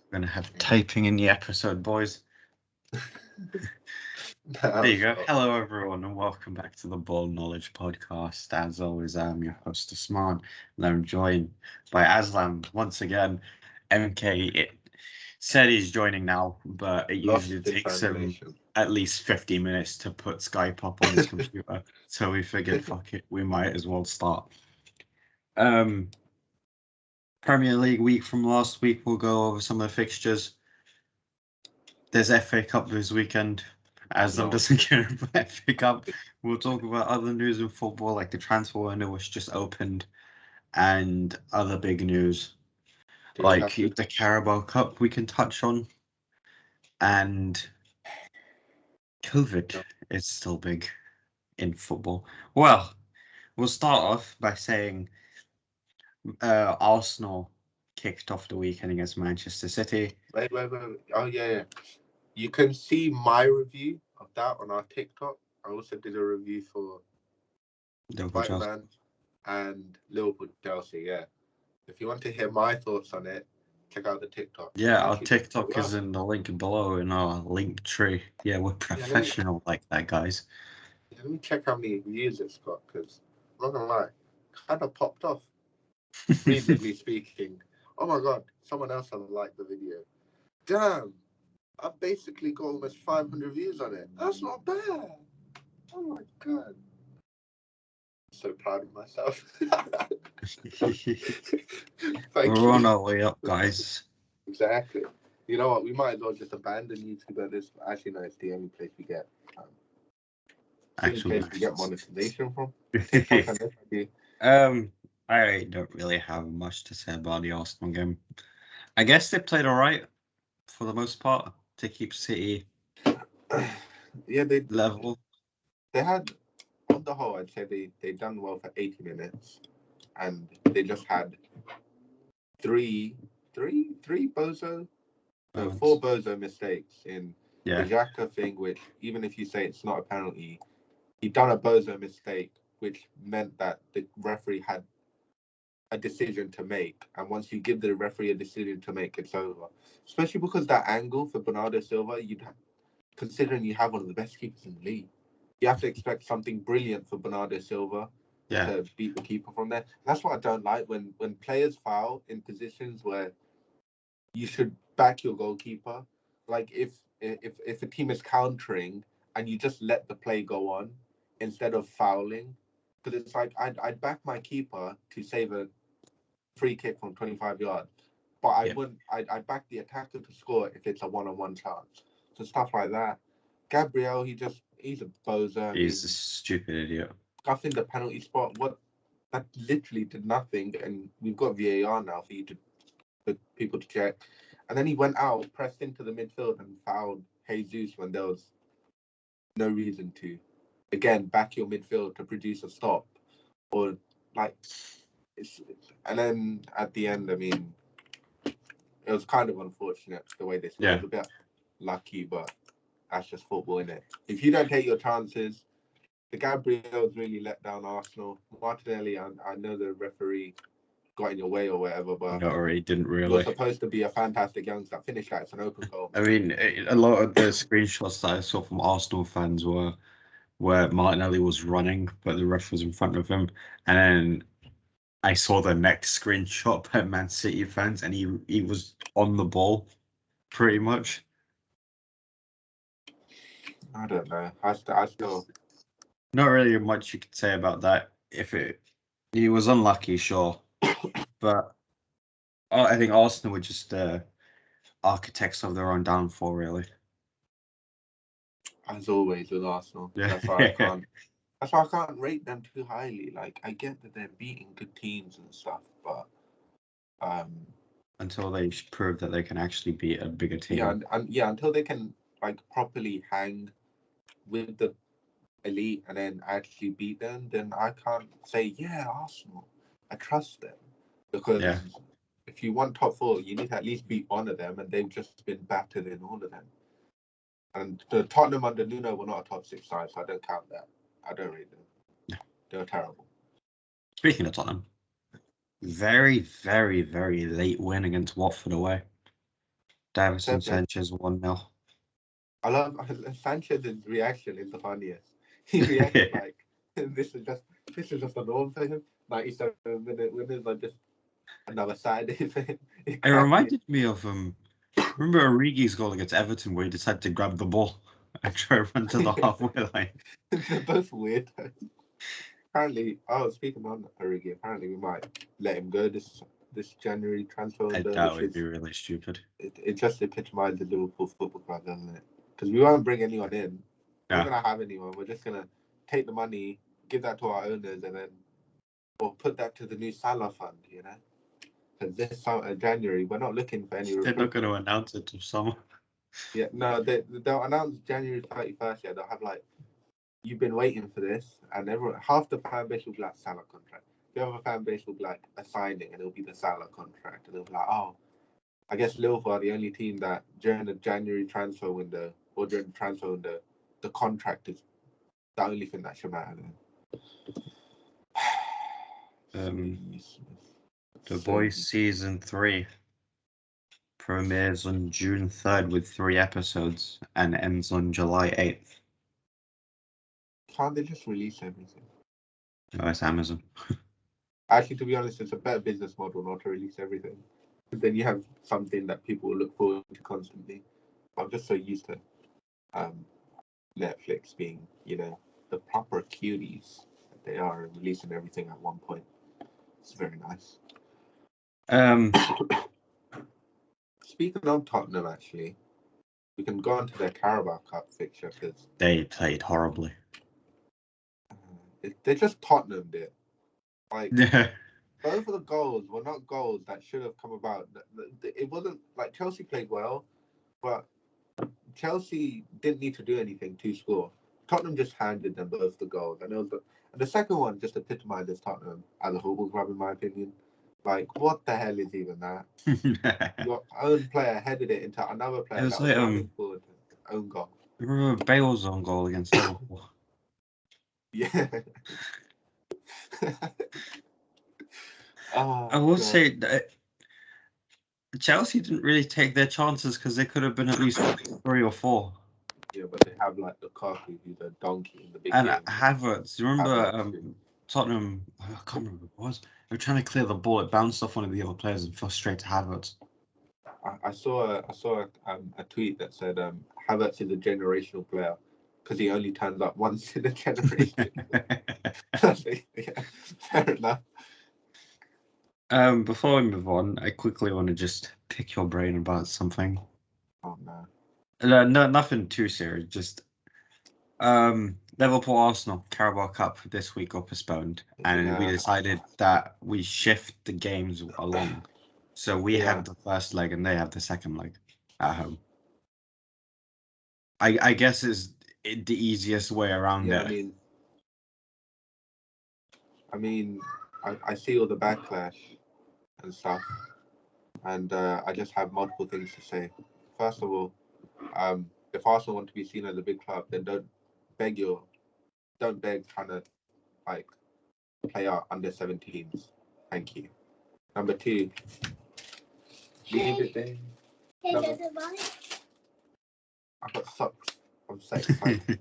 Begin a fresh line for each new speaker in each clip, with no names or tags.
We're going to have typing in the episode, boys. There you go. Hello, everyone, and welcome back to the Ball Knowledge Podcast. As always, I'm your host, Usman, and I'm joined by Aslam once again. MK said he's joining now, but it usually takes him at least 50 minutes to put Skype up on his computer. So we figured, fuck it, we might as well start. Premier League week from last week, we'll go over some of the fixtures. There's FA Cup this weekend. Aslam doesn't care about FA Cup. We'll talk about other news in football, like the transfer window, which just opened, and other big news, like the Carabao Cup we can touch on, and COVID is still big in football. Well, we'll start off by saying Arsenal kicked off the weekend against Manchester City.
Wait. Oh, yeah. You can see my review of that on our TikTok. I also did a review for Spider-Man and Liverpool Chelsea, yeah. If you want to hear my thoughts on it, check out the TikTok.
Yeah, our TikTok is in the link below in our link tree. Yeah, we're professional like that, guys.
Let me check how many views it's got, because I'm not going to lie, kind of popped off, reasonably speaking. Oh my God, someone else has liked the video. Damn, I've basically got almost 500 views on it. That's not bad. Oh my God. I'm so proud of myself.
We're on our way up, guys.
Exactly. You know what? We might as well just abandon YouTube at this. Actually, no, it's the only place we get. We get monetization from.
I don't really have much to say about the Arsenal game. I guess they played all right for the most part to keep City level.
They had, on the whole, I'd say they done well for 80 minutes, and they just had four bozo mistakes in the Xhaka thing, which even if you say it's not a penalty, he done a bozo mistake, which meant that the referee had a decision to make, and once you give the referee a decision to make, it's over. Especially because that angle for Bernardo Silva, considering you have one of the best keepers in the league, you have to expect something brilliant for Bernardo Silva to beat the keeper from there. That's what I don't like, when players foul in positions where you should back your goalkeeper. Like if a team is countering and you just let the play go on instead of fouling, because it's like I'd back my keeper to save a free kick from 25 yards, but I'd back the attacker to score if it's a one-on-one chance. So stuff like that. Gabriel, he's a bozo.
He's a stupid idiot.
Scuffing the penalty spot, that literally did nothing, and we've got VAR now for people to check. And then he went out, pressed into the midfield, and fouled Jesus when there was no reason to. Again, back your midfield to produce a stop, or like. And then at the end, I mean, it was kind of unfortunate the way they scored. It was a bit lucky, but that's just football, innit? If you don't take your chances, the Gabriel's really let down Arsenal. Martinelli, I know the referee got in your way or whatever, but
no, he didn't really.
You're supposed to be a fantastic youngster. Finish that. It's an open goal.
I mean, a lot of the screenshots that I saw from Arsenal fans were where Martinelli was running, but the ref was in front of him, and then I saw the next screenshot by Man City fans, and he was on the ball, pretty much.
I don't know. I still
not really much you could say about that. He was unlucky, sure, but I think Arsenal were just architects of their own downfall, really.
As always with Arsenal, that's why I can't rate them too highly. Like, I get that they're beating good teams and stuff, but
until they prove that they can actually beat a bigger team.
Until they can like properly hang with the elite and then actually beat them, then I can't say Arsenal. I trust them, because if you want top four, you need to at least beat one of them, and they've just been battered in all of them. And the Tottenham under Nuno were not a top 6 side, so I don't count that. I don't rate them.
No.
They were terrible.
Speaking of Tottenham, very, very, very late win against Watford away. Davison Sanchez 1-0.
I love Sanchez's reaction is the funniest. He reacted like this is just a norm for him. 97-minute winners are just another Saturday for him.
It reminded me of remember Origi's goal against Everton where he decided to grab the ball and try to run to the halfway line.
They're both weird. Apparently, speaking on Origi, apparently we might let him go this January transfer window.
That would be really stupid.
It just epitomizes the Liverpool Football Club, doesn't it? Because we won't bring anyone in. We're not going to have anyone. We're just going to take the money, give that to our owners, and then or put that to the new Salah fund, you know? Because this January, we're not looking for any.
They're not going to announce it till summer.
Yeah, no, they'll announce January 31st. Yeah, they'll have like, you've been waiting for this, and half the fan base will be like Salah contract. The other fan base will be like a signing, and it'll be the Salah contract, and they'll be like, oh, I guess Liverpool are the only team that during the January transfer window or during the transfer window, the contract is the only thing that should matter then.
The Boys Season 3 premieres on June 3rd with 3 episodes and ends on July 8th.
Can't they just release everything?
No, it's Amazon.
Actually, to be honest, it's a better business model not to release everything. Then you have something that people will look forward to constantly. I'm just so used to Netflix being, the proper cuties that they are and releasing everything at one point. It's very nice. Speaking of Tottenham, actually, we can go on to their Carabao Cup fixture because
they played horribly.
They just Tottenhamed it. Like, both of the goals were not goals that should have come about. It wasn't like Chelsea played well, but Chelsea didn't need to do anything to score. Tottenham just handed them both the goals, and the second one just epitomizes Tottenham as a football club, in my opinion. Like, what the hell is even that? Your own player headed it into another player that was running forward to own goal.
Remember Bale's own goal against Liverpool?
Yeah.
I will say that Chelsea didn't really take their chances because they could have been at least 3 or 4.
Yeah, but they have like Lukaku, who's a donkey in the big
and
game.
Havertz. You remember Tottenham? I can't remember what it was. They were trying to clear the ball. It bounced off one of the other players and fell straight to Havertz.
I saw a tweet that said Havertz is a generational player because he only turns up once in a generation. Yeah, fair enough.
Before we move on, I quickly want to just pick your brain about something.
Oh no.
No, nothing too serious. Just Liverpool Arsenal Carabao Cup this week got postponed, and we decided that we shift the games along. So we have the first leg and they have the second leg at home. I guess is the easiest way around it.
I mean, I see all the backlash and stuff, and I just have multiple things to say. First of all, if Arsenal want to be seen as a big club, then don't beg trying to like play our under 17s. Thank you. Number 2, leave it there. I got socks. I'm so excited.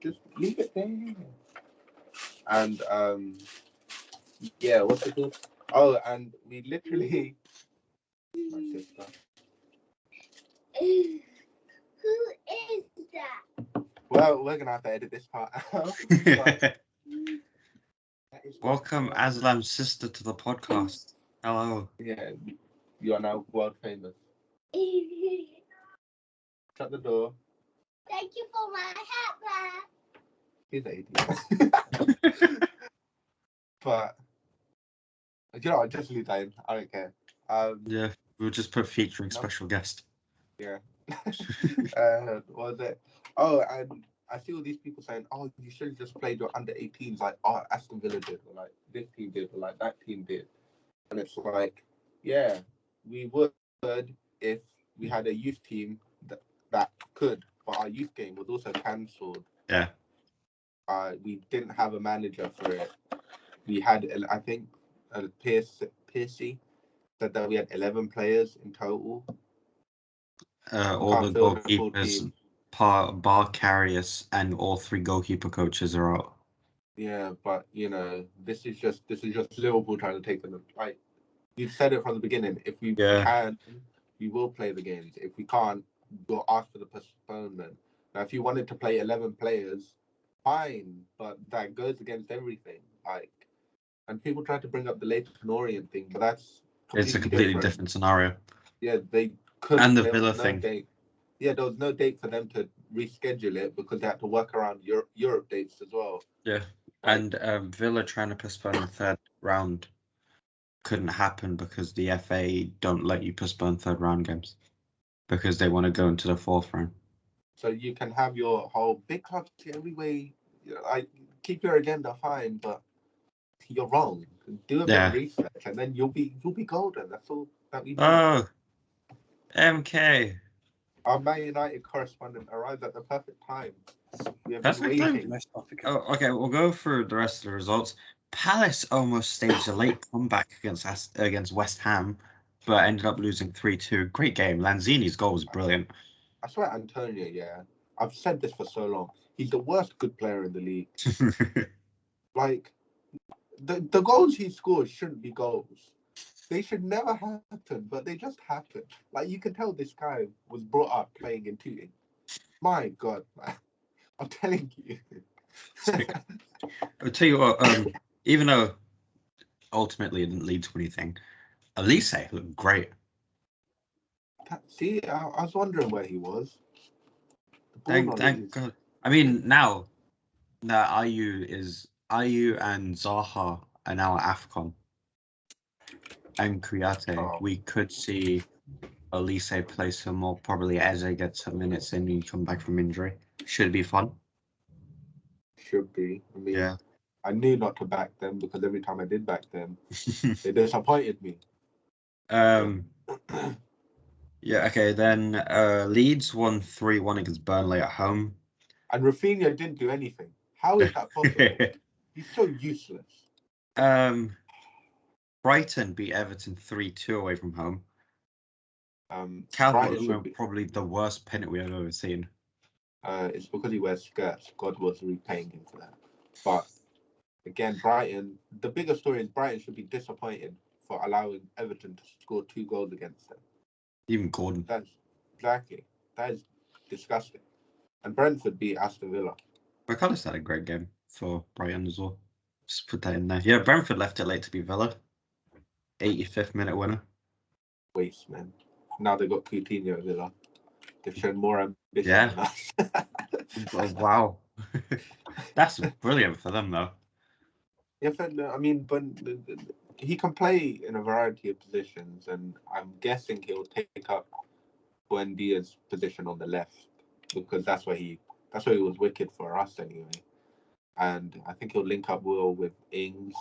Just leave it there. And what's it called? Oh, and we literally. My sister. Who is that? Well, we're gonna have to edit this part out.
Welcome, Aslam's sister, to the podcast. Hello.
Yeah, you are now world famous. Shut the door. Thank you for my hat, man. He's an idiot. But you know what? Just leave that in. I don't care.
Yeah, we'll just put featuring special guest.
Yeah. What was it? Oh, and I see all these people saying, "Oh, you should have just played your under 18s like Aston Villa did, or like this team did, or like that team did." And it's like, yeah, we would if we had a youth team that could, but our youth game was also cancelled.
Yeah.
We didn't have a manager for it. We had, I think, Piercy said that we had 11 players in total.
All the goalkeepers, bar Karius, and all 3 goalkeeper coaches are out.
Yeah, but this is just Liverpool trying to take them. Like you said it from the beginning. If we can, we will play the games. If we can't, we'll ask for the postponement. Now, if you wanted to play 11 players, fine, but that goes against everything. Like, and people try to bring up the Leyton Orient thing, but it's
a completely different scenario.
Yeah, they couldn't.
And the Villa thing.
Yeah, there was no date for them to reschedule it because they had to work around Europe dates as well.
Yeah, and Villa trying to postpone the 3rd round couldn't happen because the FA don't let you postpone 3rd round games because they want to go into the 4th round.
So you can have your whole big clubs everywhere. I keep your agenda fine, but you're wrong. Do a bit of research, and then you'll be golden. That's all that we need.
Oh, MK.
Our Man United correspondent arrived at the perfect time. We have
been
waiting.
Oh, okay, we'll go through the rest of the results. Palace almost staged a late comeback against West Ham, but ended up losing 3-2. Great game. Lanzini's goal was brilliant.
I swear, Antonio, I've said this for so long. He's the worst good player in the league. Like, the goals he scores shouldn't be goals. They should never happen, but they just happen. Like, you can tell this guy was brought up playing in Tooting. My God, man. I'm telling you.
I'll tell you what, even though ultimately it didn't lead to anything, Elise looked great.
See, I was wondering where he was.
Thank God. I mean, now that Ayu and Zaha are now at AFCON and Kouyaté, we could see Elise play some more. Probably Eze gets some minutes in and come back from injury. Should be fun.
Should be. I mean, I knew not to back them because every time I did back them, they disappointed me.
Yeah, okay, then Leeds won 3-1 against Burnley at home.
And Rafinha didn't do anything. How is that possible? He's so useless.
Brighton beat Everton 3-2 away from home. Calvert-Lewin probably the worst penalty I've ever seen.
It's because he wears skirts. God was repaying him for that. But again, Brighton, the bigger story is Brighton should be disappointed for allowing Everton to score 2 goals against them.
Even Gordon.
That is disgusting. And Brentford beat Aston Villa.
McAllister had a great game for Brighton as well. Just put that in there. Yeah, Brentford left it late to beat Villa. 85th minute winner.
Waste, man. Now they've got Coutinho at Villa. They've shown more ambition than us.
Wow. That's brilliant for them, though.
Yeah, I mean, but he can play in a variety of positions, and I'm guessing he'll take up Buendia's position on the left because that's where he was wicked for us anyway. And I think he'll link up well with Ings,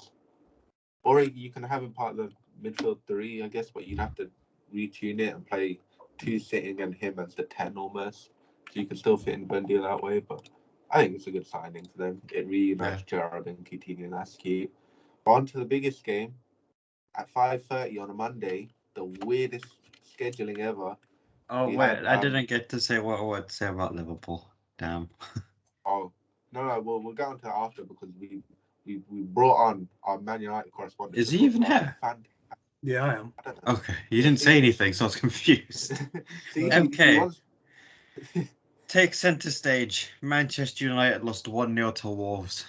or you can have him part of the midfield 3, I guess, but you'd have to retune it and play 2 sitting and him as the 10 almost, so you can still fit in Buendia that way. But I think it's a good signing for them. It reunites Gerrard and Coutinho, and that's key. On to the biggest game at 5:30 on a Monday, the weirdest scheduling ever.
Oh, wait, I didn't get to say what I wanted to say about Liverpool. Damn.
Oh, no, we'll get on to that after because we brought on our Man United correspondent.
Is he even here?
Yeah, I am.
Okay, you didn't say anything, so I was confused. MK. Take centre stage. Manchester United lost 1-0 to Wolves.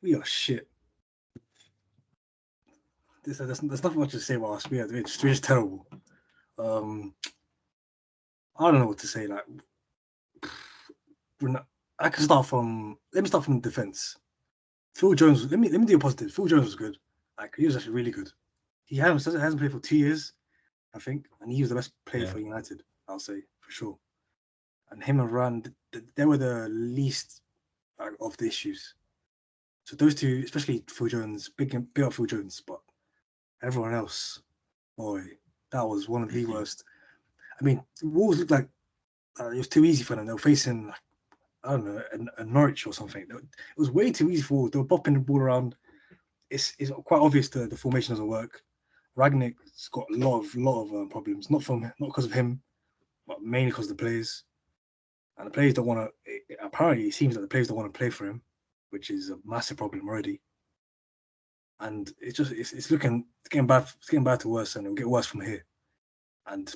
We are shit. There's nothing much to say about us. We're just terrible. I don't know what to say. Like, I can start from. Let me start from the defense. Phil Jones. Let me do a positive. Phil Jones was good. Like, he was actually really good. He hasn't played for 2 years, I think, and he was the best player for United. I'll say for sure. And him and Rand, they were the least of the issues. So those two, especially Phil Jones, big up Phil Jones, but everyone else, boy, that was one of the worst. I mean, Wolves looked like it was too easy for them. They were facing, I don't know, a Norwich or something. It was way too easy for Wolves. They were bopping the ball around. It's quite obvious the formation doesn't work. Rangnick's got a lot of problems, not because of him, but mainly because of the players. And the players don't want to. Apparently, it seems that the players don't want to play for him, which is a massive problem already. And it's getting bad. It's getting bad to worse, and it'll get worse from here. And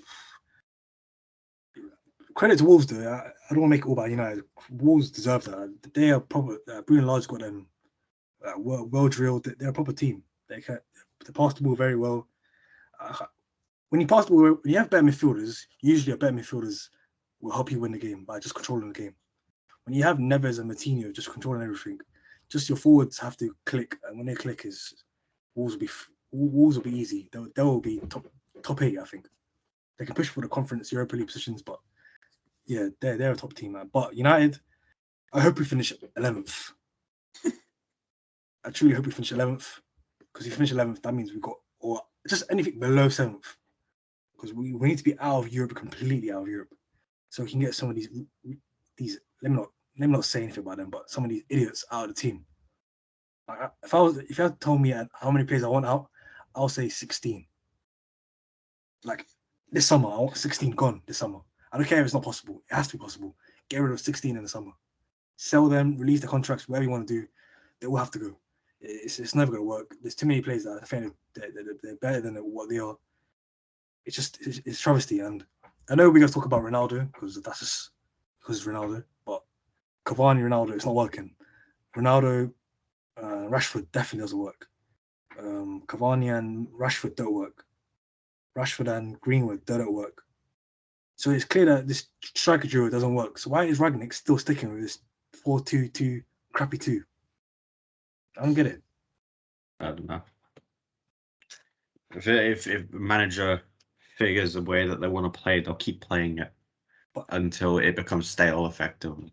credit to Wolves, though. I don't want to make it all about United. Wolves deserve that. They are proper. Bruno Lage got them well drilled. They're a proper team. They pass the ball very well. When you pass the ball, when you have better midfielders, usually a better midfielders will help you win the game by just controlling the game. When you have Neves and Martinho just controlling everything, just your forwards have to click, and when they click, Wolves will be easy. They will be top 8, I think. They can push for the Conference Europa League positions, but yeah, they're a top team, man. But United, I hope we finish 11th. I truly hope we finish 11th, because if we finish 11th, that means we've got, or just anything below 7th, because we need to be out of Europe, completely out of Europe, so we can get some of these. Let me not say anything about them, but some of these idiots out of the team. If you had told me how many players I want out, I'll say 16. Like this summer, I want 16 gone this summer. I don't care if it's not possible. It has to be possible. Get rid of 16 in the summer. Sell them, release the contracts, whatever you want to do. They all have to go. It's never going to work. There's too many players that I think they're better than what they are. It's travesty. And I know we're going to talk about Ronaldo because it's Ronaldo. But Cavani, Ronaldo, it's not working. Ronaldo, Rashford definitely doesn't work. Cavani and Rashford don't work. Rashford and Greenwood don't work. So it's clear that this striker duo doesn't work. So why is Rangnick still sticking with this 4-2-2 crappy 2? I don't get it.
I don't know. If manager figures a way that they want to play, they'll keep playing it until it becomes stale, effectively.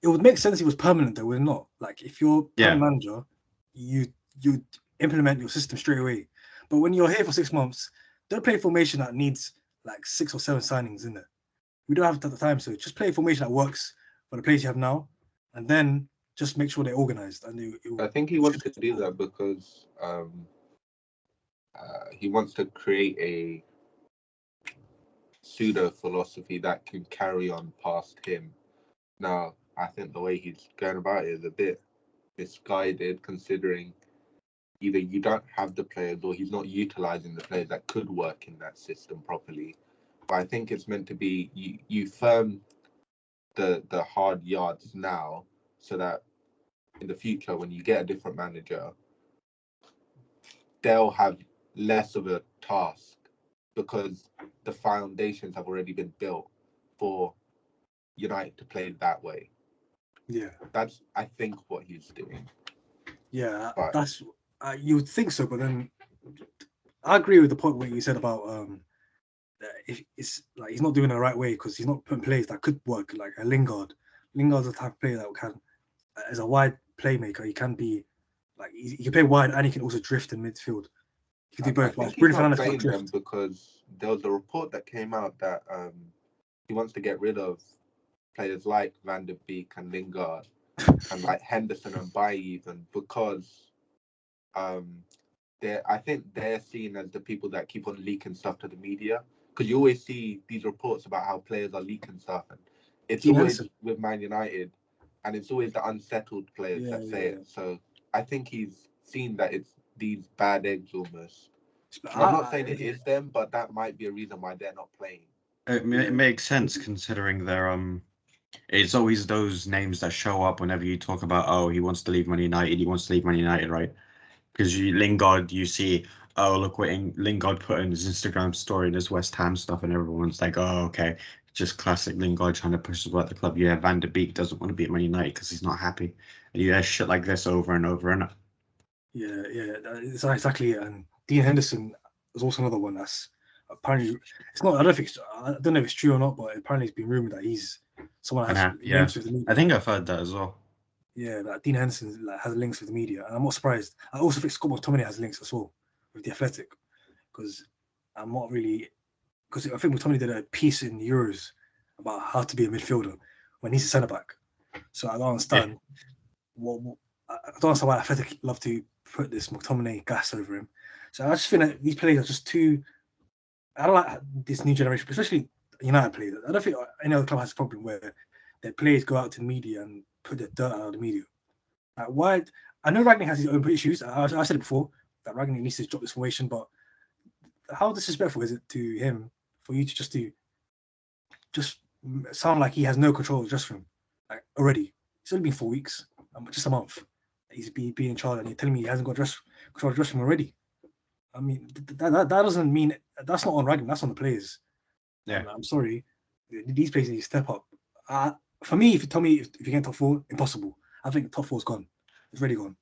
It would make sense if it was permanent, though, would it not? Like, if you're permanent manager, you implement your system straight away. But when you're here for 6 months, don't play a formation that needs like 6 or 7 signings in there. We don't have the time, so just play a formation that works for the players you have now, and then just make sure they're organized. And
I think he wants to do that because he wants to create a pseudo philosophy that can carry on past him. Now, I think the way he's going about it is a bit misguided, considering either you don't have the players or he's not utilizing the players that could work in that system properly. But I think it's meant to be you firm the hard yards now, so that in the future, when you get a different manager, they'll have less of a task because the foundations have already been built for United to play that way.
Yeah,
that's I think what he's doing.
Yeah, but that's you would think so, but then I agree with the point where you said about if it's like he's not doing it the right way because he's not putting players that could work, like a Lingard. Lingard's the type of player that can, as a wide playmaker, he can be like he can play wide and he can also drift in midfield. He can do both.
I think he's not saying them because there was a report that came out that he wants to get rid of players like Van der Beek and Lingard and like Henderson and Bailly even because I think they're seen as the people that keep on leaking stuff to the media, because you always see these reports about how players are leaking stuff, and it's always with Man United, and it's always the unsettled players that say it. So I think he's seen that it's these bad eggs almost. I'm not saying it is them, but that might be a reason why they're not playing.
It makes sense considering they're it's always those names that show up whenever you talk about, he wants to leave Man United, right? Because Lingard, you see, look what Lingard put in his Instagram story and his West Ham stuff, and everyone's like, okay, just classic Lingard trying to push us about the club. Yeah, Van der Beek doesn't want to be at Man United because he's not happy, and you hear shit like this over and over and over.
Yeah, it's exactly it. And Dean Henderson is also another one that's apparently it's not. I don't know if it's true or not, but apparently it's been rumored that he's someone that has links with the media.
I think I've heard that as well.
Yeah, that Dean Henderson has links with the media, and I'm not surprised. I also think Scott McTominay has links as well with the Athletic, because I think McTominay did a piece in Euros about how to be a midfielder when he's a centre back. So I don't understand I don't understand why Athletic love to put this McTominay gas over him. So I just feel like these players are just too. I don't like this new generation, especially United players. I don't think any other club has a problem where their players go out to the media and put their dirt out of the media. Like, why? I know Ragnick has his own issues. I said it before that Ragnick needs to drop this formation, but how disrespectful is it to him for you to just sound like he has no control of the dressing room? Like already, it's only been 4 weeks, just a month. He's being in charge, and you're telling me he hasn't got control of the dressing room already. I mean, that doesn't mean that's not on Ragnick. That's on the players.
Yeah,
I'm sorry, these players need to step up. For me, if you tell me if you get top 4, impossible. I think top 4's gone. It's really gone.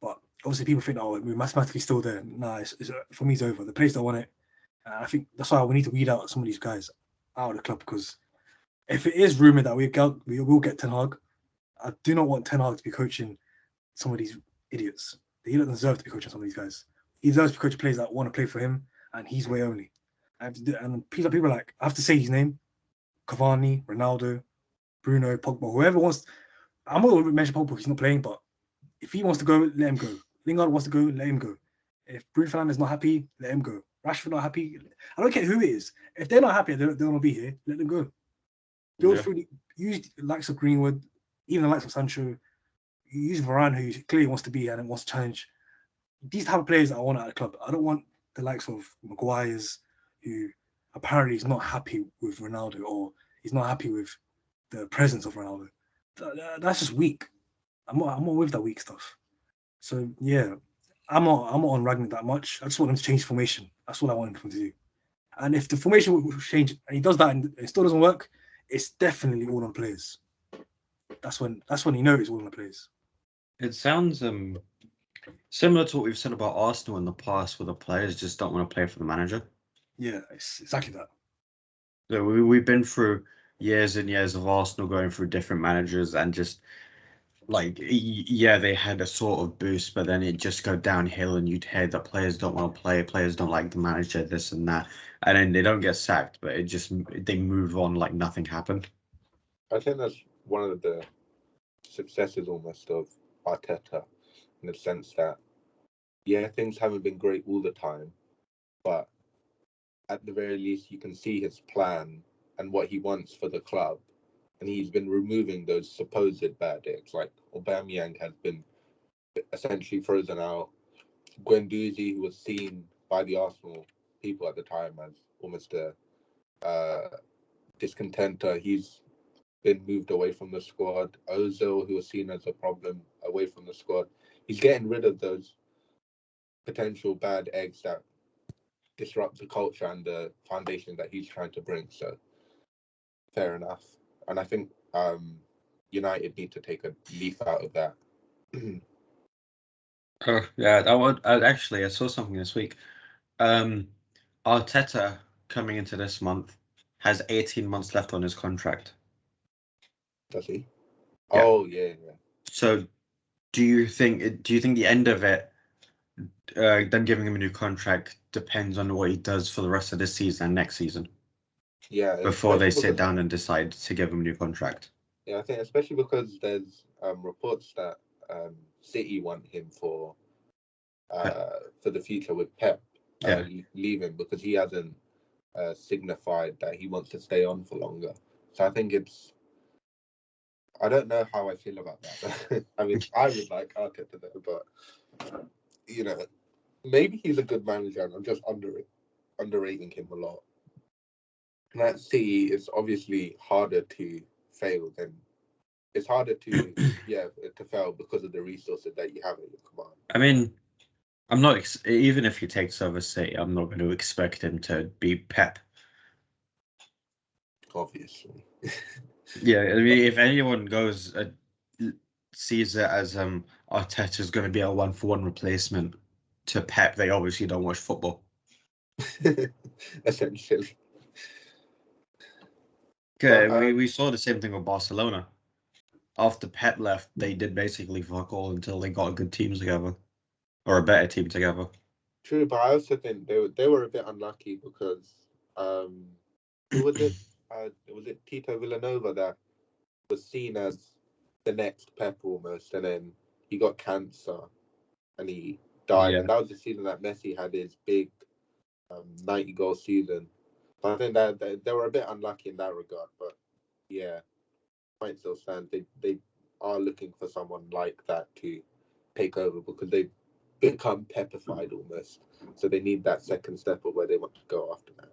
But obviously, people think, oh, we're mathematically still there. Nah, for me, it's over. The players don't want it. I think that's why we need to weed out some of these guys out of the club, because if it is rumored that we will get Ten Hag, I do not want Ten Hag to be coaching some of these idiots. He doesn't deserve to be coaching some of these guys. He deserves to be coaching players that want to play for him and his way only. And people are like, I have to say his name: Cavani, Ronaldo, Bruno, Pogba, whoever wants. I'm not going to mention Pogba because he's not playing, but if he wants to go, let him go. Lingard wants to go, let him go. If Bruno Fernandes is not happy, let him go. Rashford not happy, I don't care who it is. If they're not happy, they don't want to be here, let them go. Build through, use the likes of Greenwood, even the likes of Sancho. Use Varane, who clearly wants to be here and wants to challenge. These type of players that I want at the club. I don't want the likes of Maguire's, who apparently is not happy with Ronaldo, or he's not happy with the presence of Ronaldo. That's just weak. I'm not with that weak stuff. So yeah, I'm not on Ragnick that much. I just want him to change formation. That's what I want him to do. And if the formation will change and he does that and it still doesn't work, it's definitely all on players. That's when you know it's all on the players.
It sounds similar to what we've said about Arsenal in the past, where the players just don't want to play for the manager.
Yeah, it's exactly that.
So we've been through years and years of Arsenal going through different managers, and just like, yeah, they had a sort of boost, but then it just go downhill, and you'd hear that players don't want to play, players don't like the manager, this and that, and then they don't get sacked, but they move on like nothing happened.
I think that's one of the successes almost of Arteta, in the sense that, yeah, things haven't been great all the time, but at the very least you can see his plan and what he wants for the club, and he's been removing those supposed bad eggs. Like Aubameyang has been essentially frozen out. Guendouzi, who was seen by the Arsenal people at the time as almost a discontenter, he's been moved away from the squad. Ozil, who was seen as a problem, away from the squad. He's getting rid of those potential bad eggs that disrupt the culture and the foundation that he's trying to bring. So fair enough. And I think United need to take a leaf out of that.
Yeah, I saw something this week. Arteta, coming into this month, has 18 months left on his contract.
Does he?
Yeah.
Oh yeah.
So do you think the end of it, them giving him a new contract, depends on what he does for the rest of this season and next season?
Yeah.
Before they sit down and decide to give him a new contract.
Yeah, I think especially because there's reports that City want him for the future with Pep leaving, because he hasn't signified that he wants to stay on for longer. So I think I don't know how I feel about that. I mean, I would like Arteta there, but maybe he's a good manager and I'm just underrating him a lot. And at City, it's obviously harder to fail than it's harder to to fail because of the resources that you have at your command.
I mean, I'm not even if he takes over City, I'm not going to expect him to be Pep.
Obviously.
Yeah, I mean, if anyone sees it as Arteta's going to be a 1-for-1 replacement to Pep, they obviously don't watch football.
Essentially.
Okay, we saw the same thing with Barcelona. After Pep left, they did basically fuck all until they got a good team together, or a better team together.
True, but I also think they were a bit unlucky because who was it? Was it Tito Villanova that was seen as the next Pep almost, and then he got cancer and he died. And that was the season that Messi had his big 90-goal season. So I think that they were a bit unlucky in that regard. But yeah, point still stands. They are looking for someone like that to take over because they've become petrified almost. So they need that second step of where they want to go after that.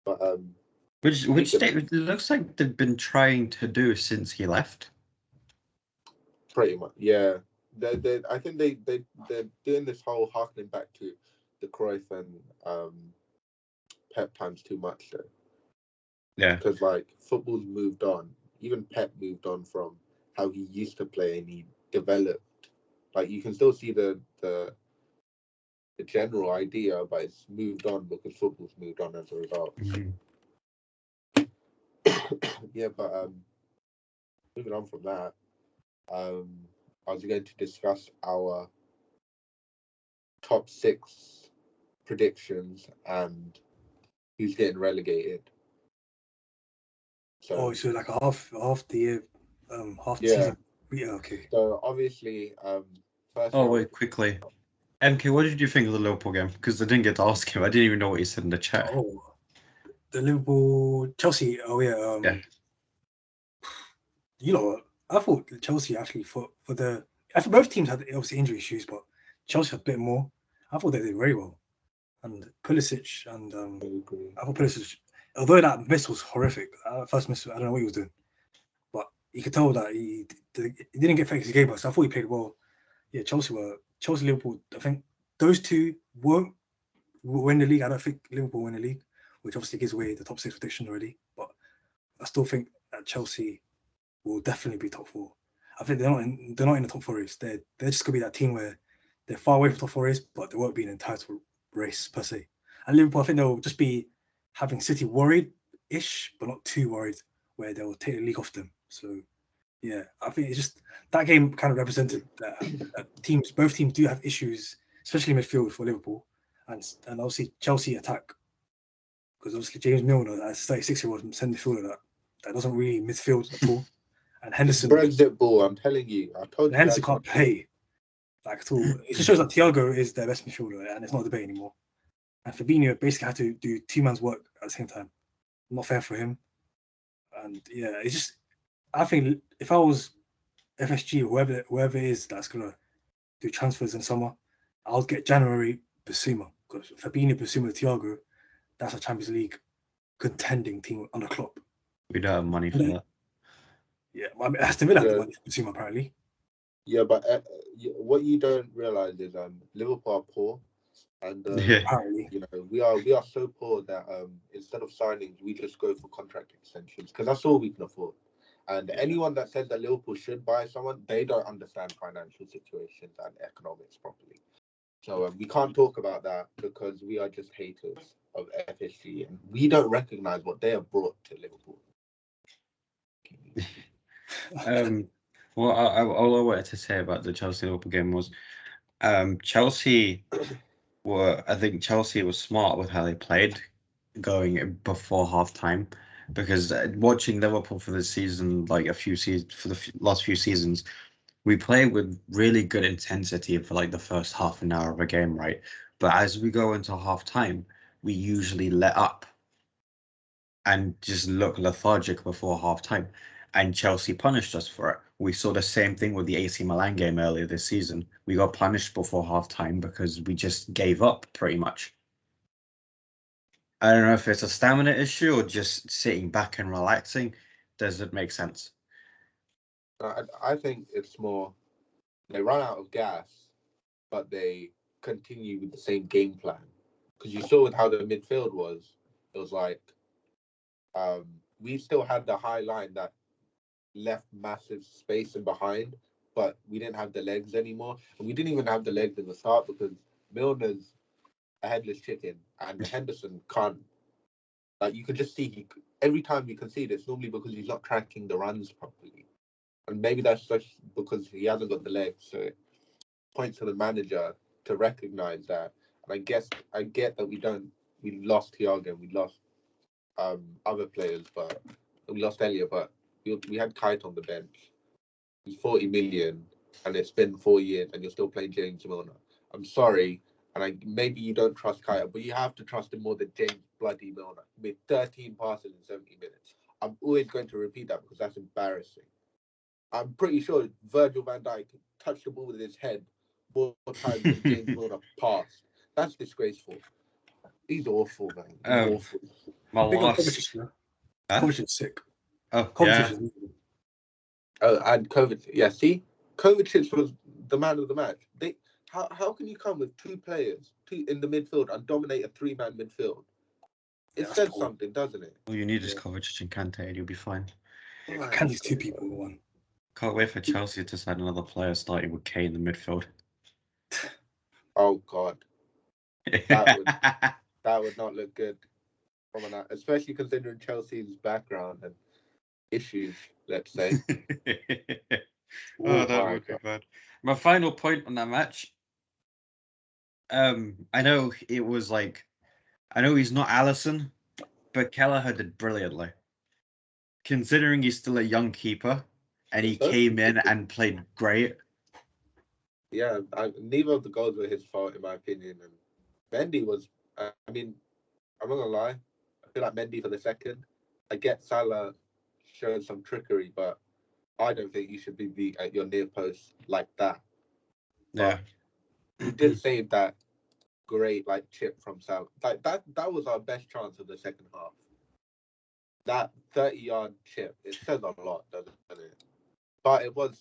But
which it looks like they've been trying to do since he left.
Pretty much, yeah. I think they're doing this whole harkening back to the Cruyff and Pep times too much. So.
Yeah.
Because like football's moved on. Even Pep moved on from how he used to play, and he developed. Like you can still see the general idea, but it's moved on because football's moved on as a result.
Mm-hmm.
Yeah, but moving on from that, I was going to discuss our top 6 predictions and who's getting relegated.
So like half the year, half the
yeah.
season. Yeah, okay.
So obviously, first.
Oh wait, quickly. MK, what did you think of the Liverpool game? Because I didn't get to ask him. I didn't even know what he said in the chat.
Oh, the Liverpool Chelsea. Oh yeah.
Yeah.
You know what? I thought Chelsea actually for the. I think both teams had obviously injury issues, but Chelsea had a bit more. I thought they did very well, and Pulisic and I thought Pulisic, although that miss was horrific, first miss, I don't know what he was doing, but you could tell that he didn't get fixed his game. So I thought he played well. Yeah, Chelsea Liverpool. I think those two won't win the league. I don't think Liverpool win the league, which obviously gives away the top 6 prediction already. But I still think that Chelsea will definitely be top 4. I think they're not in the top 4 race. They're just gonna be that team where they're far away from top 4 race, but they won't be in an title race per se. And Liverpool, I think they'll just be having City worried-ish, but not too worried, where they'll take the league off them. So yeah, I think it's just that game kind of represented that both teams do have issues, especially midfield for Liverpool, and obviously Chelsea attack, because obviously James Milner, as 36-year-old centre fielder that doesn't really midfield at all, and Henderson.
Brexit ball, I'm telling you. I told you.
Henderson can't play like at all. It just shows that Thiago is their best midfielder, and it's not a debate anymore. And Fabinho basically had to do 2 man's work at the same time. Not fair for him. And yeah, it's just, I think if I was FSG or whoever it is that's gonna do transfers in summer, I'll get January Bissouma, because Fabinho, Bissouma, Thiago, that's a Champions League contending team under Klopp.
We don't have money for that.
Yeah, I mean, Aston Villa have the money for Bissouma apparently.
Yeah, but what you don't realize is Liverpool are poor, and
apparently,
you know, we are so poor that instead of signings, we just go for contract extensions because that's all we can afford. And anyone that says that Liverpool should buy someone, they don't understand financial situations and economics properly. So we can't talk about that because we are just haters of FSG, and we don't recognize what they have brought to Liverpool.
Well, all I wanted to say about the Chelsea-Liverpool game was Chelsea I think Chelsea was smart with how they played going before half-time, because watching Liverpool for the season, like for the last few seasons, we play with really good intensity for like the first half an hour of a game, right? But as we go into half-time, we usually let up and just look lethargic before half-time. And Chelsea punished us for it. We saw the same thing with the AC Milan game earlier this season. We got punished before half-time because we just gave up pretty much. I don't know if it's a stamina issue or just sitting back and relaxing. Does it make sense?
I think it's more they run out of gas, but they continue with the same game plan. Because you saw with how the midfield was, it was like we still had the high line that left massive space in behind, but we didn't have the legs anymore. And we didn't even have the legs in the start because Milner's a headless chicken and Henderson can't. Like you could just see every time you concede, it's normally because he's not tracking the runs properly. And maybe that's just because he hasn't got the legs. So it points to the manager to recognize that. And I get that we lost Thiago, we lost other players, but we lost Elliot, but we had Kite on the bench. He's 40 million. and it's been 4 years, and you're still playing James Milner. I'm sorry, and maybe you don't trust Kaya, but you have to trust him more than James bloody Milner. With 13 passes in 70 minutes. I'm always going to repeat that because that's embarrassing. I'm pretty sure Virgil van Dijk touched the ball with his head more times than James Milner passed. That's disgraceful. He's awful, man. Awful.
My last...
Kovacic is sick.
Oh,
Kovacic is
and Kovacic. Yeah, see? Kovacic was the man of the match. How can you come with two players in the midfield and dominate a three-man midfield? It says something, doesn't it?
All you need is Kovacic and Kante and you'll be fine.
Kante's two people in one.
Can't wait for Chelsea to sign another player starting with K in the midfield.
Oh, God. That would not look good. Especially considering Chelsea's background and issues, let's say.
That would be bad. My final point on that match. I know it was like, I know he's not Alisson, but Kelleher did brilliantly. Considering he's still a young keeper, and he came in and played great.
Yeah, neither of the goals were his fault, in my opinion. And Mendy was, I mean, I'm not gonna lie, I feel like Mendy for the second. I get Salah showing some trickery, but I don't think you should be at your near post like that.
Yeah,
he did save that great chip from Salah. Like that was our best chance of the second half. That 30-yard chip, it says a lot, doesn't it? But it was,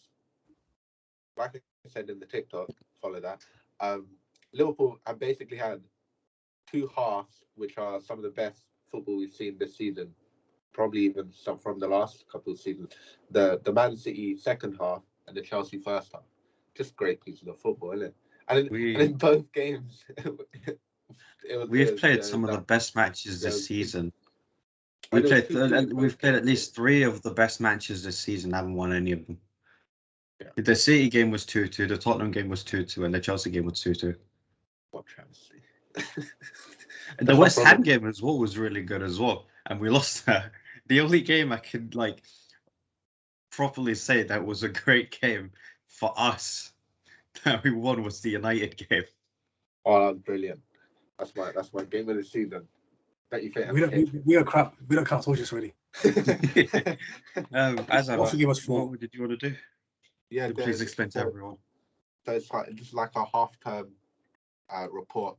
like I said in the TikTok, follow that. Liverpool have basically had two halves, which are some of the best football we've seen this season. Probably even some from the last couple of seasons. The Man City second half and the Chelsea first half. Just great pieces of football, isn't it? And in both games,
we've played some of the best matches this season. We've played at least 3 of the best matches this season. Haven't won any of them. Yeah. The City game was 2-2. The Tottenham game was 2-2, and the Chelsea game was 2-2.
What travesty!
The West Ham game as well was really good as well, and we lost that. The only game I could properly say that was a great game for us that we won was the United game.
Oh, that's brilliant! That's my game of the season.
We are crap. We don't count torches already.
What did you want to do?
Yeah,
please explain to everyone.
So it's just like a half-term report.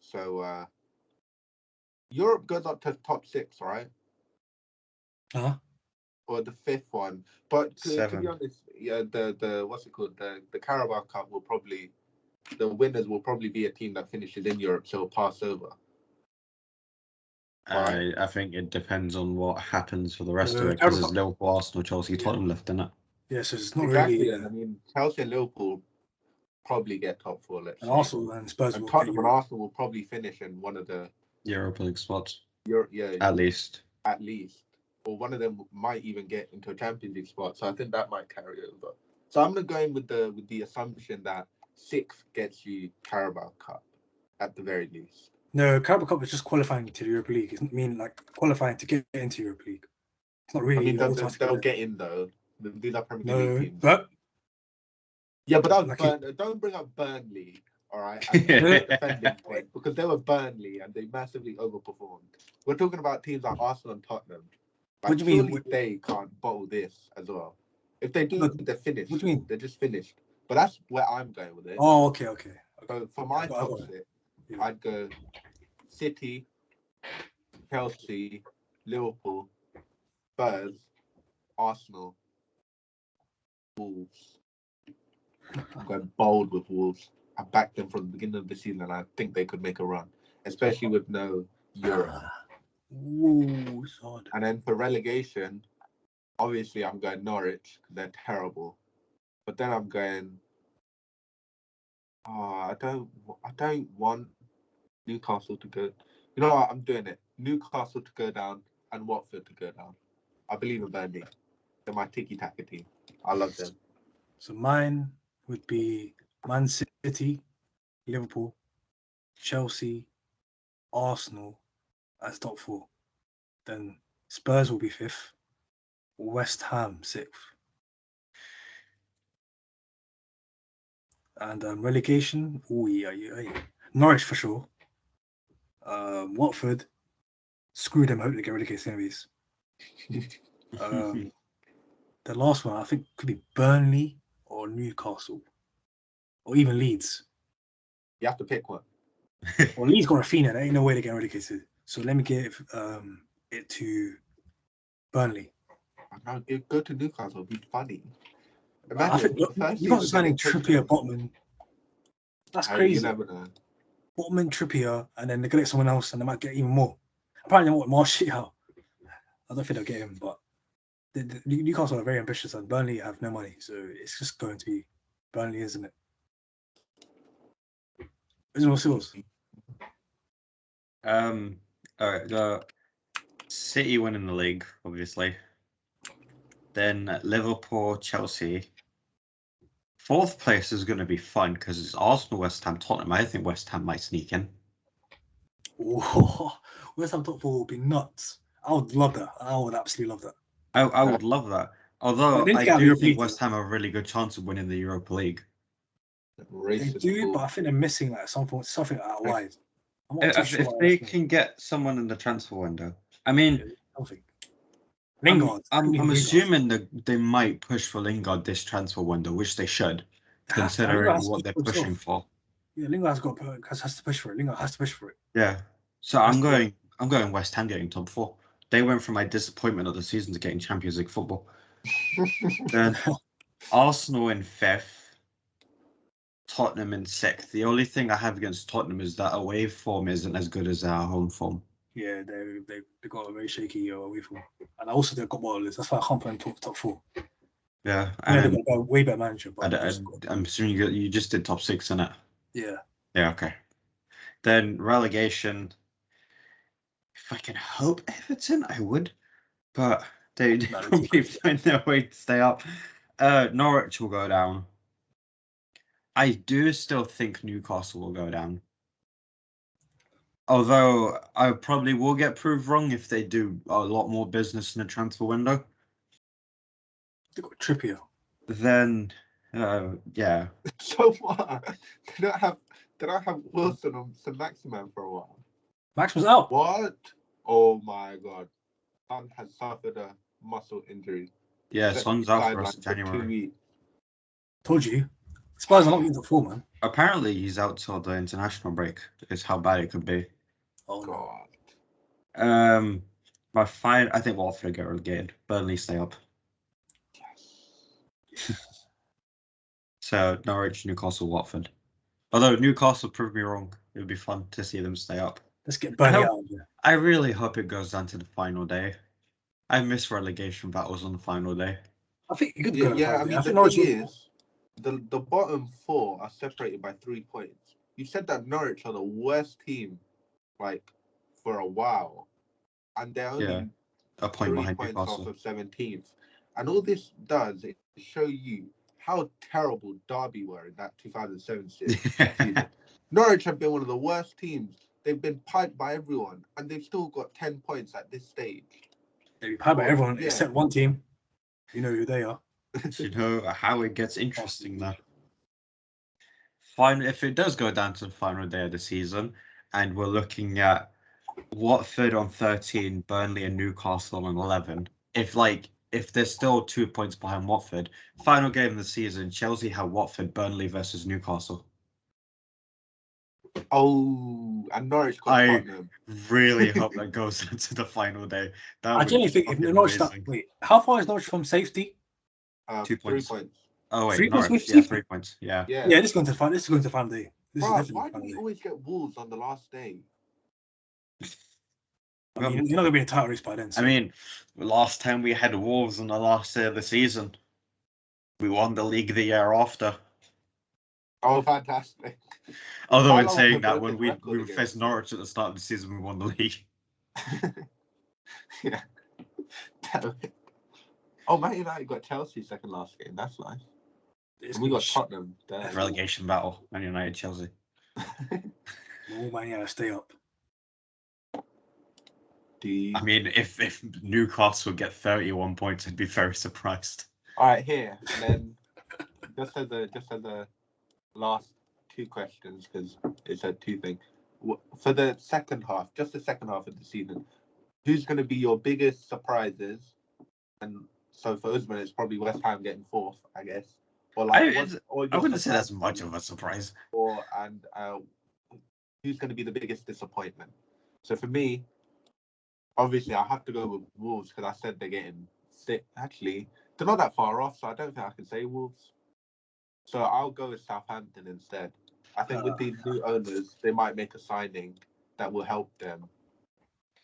So Europe goes up to top 6, right? Or the 5th one, but to be honest, yeah, the what's it called? The Carabao Cup the winners will probably be a team that finishes in Europe, so it'll pass over.
I think it depends on what happens for the rest of it, because there's Liverpool, Arsenal, Chelsea, Tottenham left in it.
Yeah, so it's not really.
I mean, Chelsea and Liverpool probably get top 4. Let's say.
Arsenal and Spurs.
And Tottenham and Arsenal will probably finish in one of the
Europa League spots.
At
least.
Or one of them might even get into a Champions League spot. So I think that might carry over. So I'm gonna go in with the assumption that 6th gets you Carabao Cup at the very least.
No, Carabao Cup is just qualifying to the Europa League. It doesn't mean qualifying to get into Europa League. It's not really.
I mean, they'll get in though. These are Premier League teams.
But
don't bring up Burnley, all right? As a defending point, because they were Burnley and they massively overperformed. We're talking about teams like Arsenal and Tottenham.
What do you mean?
They can't bottle this as well. If they do, they're finished.
What do you mean?
They're just finished. But that's where I'm going with it.
Oh, okay.
So for my top 6, I'd go City, Chelsea, Liverpool, Spurs, Arsenal, Wolves. I'm going bold with Wolves. I backed them from the beginning of the season, and I think they could make a run, especially with no Europe. And then for relegation, obviously I'm going Norwich because they're terrible. But then I'm going. I don't want Newcastle to go. You know what? I'm doing it. Newcastle to go down and Watford to go down. I believe in Burnley. They're my tiki-taka team. I love them.
So mine would be Man City, Liverpool, Chelsea, Arsenal as top 4. Then Spurs will be 5th. West Ham 6th. And relegation, Norwich for sure. Watford, screw them. I hope they get relegated anyways. The last one I think could be Burnley or Newcastle, or even Leeds.
You have to pick one.
Well, Leeds got Rafinha. There ain't no way they get relegated. So let me give it to Burnley.
Go to Newcastle. It'd be funny.
I think you got signing Trippier, Botman. That's crazy.
You never know.
Botman, Trippier, and then they get someone else, and they might get even more. Apparently, they want Martial. I don't think they'll get him, but the Newcastle are very ambitious, and Burnley have no money, so it's just going to be Burnley, isn't it? Isn't it yours?
All right. The City winning the league, obviously. Then Liverpool, Chelsea. Fourth place is going to be fun because it's Arsenal, West Ham, Tottenham. I think West Ham might sneak in.
Oh, West Ham top four would be nuts. I would love that. I would absolutely love that.
I would love that. Although I do think West Ham have a really good chance of winning the Europa League.
They do, but I think they're missing like something out wide. I'm not too sure
if they can get someone in the transfer window. I mean,
Lingard.
I'm assuming that they might push for Lingard this transfer window, which they should, considering what they're pushing for.
Yeah, Lingard has to push for it. Lingard has to push for it.
Yeah. So I'm going West Ham getting top four. They went from my disappointment of the season to getting Champions League football. Then Arsenal in fifth, Tottenham in sixth. The only thing I have against Tottenham is that away form isn't as good as our home form.
Yeah, they got a very shaky away form, and also they've got bottlers. That's why I can't put them top four.
Yeah,
and they've got a way better manager. But
I'm assuming you just did top six, innit?
Yeah.
Yeah. Okay. Then relegation. If I can hope Everton, I would, but they probably find their way to stay up. Norwich will go down. I do still think Newcastle will go down. Although I probably will get proved wrong if they do a lot more business in the transfer window.
They got Trippier.
Then, yeah.
So what? Did I have Wilson on St. Maximan for a while?
Max was out.
What? Oh my God. Son has suffered a muscle injury.
Yeah, Son's out for us in January.
2 weeks.
Told you. Spurs are not getting the form, man.
Apparently, he's out till the international break. Is how bad it could be.
Oh
God.
I think Watford get relegated. Burnley stay up.
Yes.
So Norwich, Newcastle, Watford. Although Newcastle proved me wrong, it would be fun to see them stay up.
Let's get Burnley out of here.
I really hope it goes down to the final day. I miss relegation battles on the final day.
I think you could go.
Yeah, I mean, the thing is, the bottom four are separated by 3 points. You said that Norwich are the worst team, like, for a while, and they're only
a point
3
behind
points
Newcastle.
off of 17th. And all this does is show you how terrible Derby were in that 2007 season. Norwich have been one of the worst teams. They've been piped by everyone, and they've still got 10 points at this stage.
They've been piped by everyone except one team. You know who they are.
You know how it gets interesting now. Fine, if it does go down to the final day of the season, and we're looking at Watford on 13, Burnley and Newcastle on 11. If they're still 2 points behind Watford, final game of the season, Chelsea have Watford, Burnley versus Newcastle.
Oh, and Norwich got Tottenham.
Really hope that goes into the final day.
I genuinely think if Norwich wait, how far is Norwich from safety?
2 points. 3 points.
Oh wait,
3
Norwich,
points.
Yeah, 3 points. Yeah.
This is going to the final day.
Why do we always get Wolves on the last day?
I mean, you're not going to be in a title race by then. So.
I mean, last time we had Wolves on the last day of the season, we won the league the year after.
Oh, fantastic!
Although in saying that, when we faced Norwich at the start of the season, we won the league.
Yeah. Oh, Man United got Chelsea second last game. That's nice. And we got Tottenham there.
Relegation battle. Man United, Chelsea.
Man United stay up.
I mean, if Newcastle get 31 points, I'd be very surprised.
All right, here. And then just as a last two questions because it said two things. For the second half, just the second half of the season, who's going to be your biggest surprises? And so for Usman, it's probably West Ham getting fourth, I guess. Or like,
I wouldn't say that's much of a surprise.
Who's going to be the biggest disappointment? So for me, obviously, I have to go with Wolves because I said they're getting sick. Actually, they're not that far off, so I don't think I can say Wolves. So I'll go with Southampton instead. I think with these new owners, they might make a signing that will help them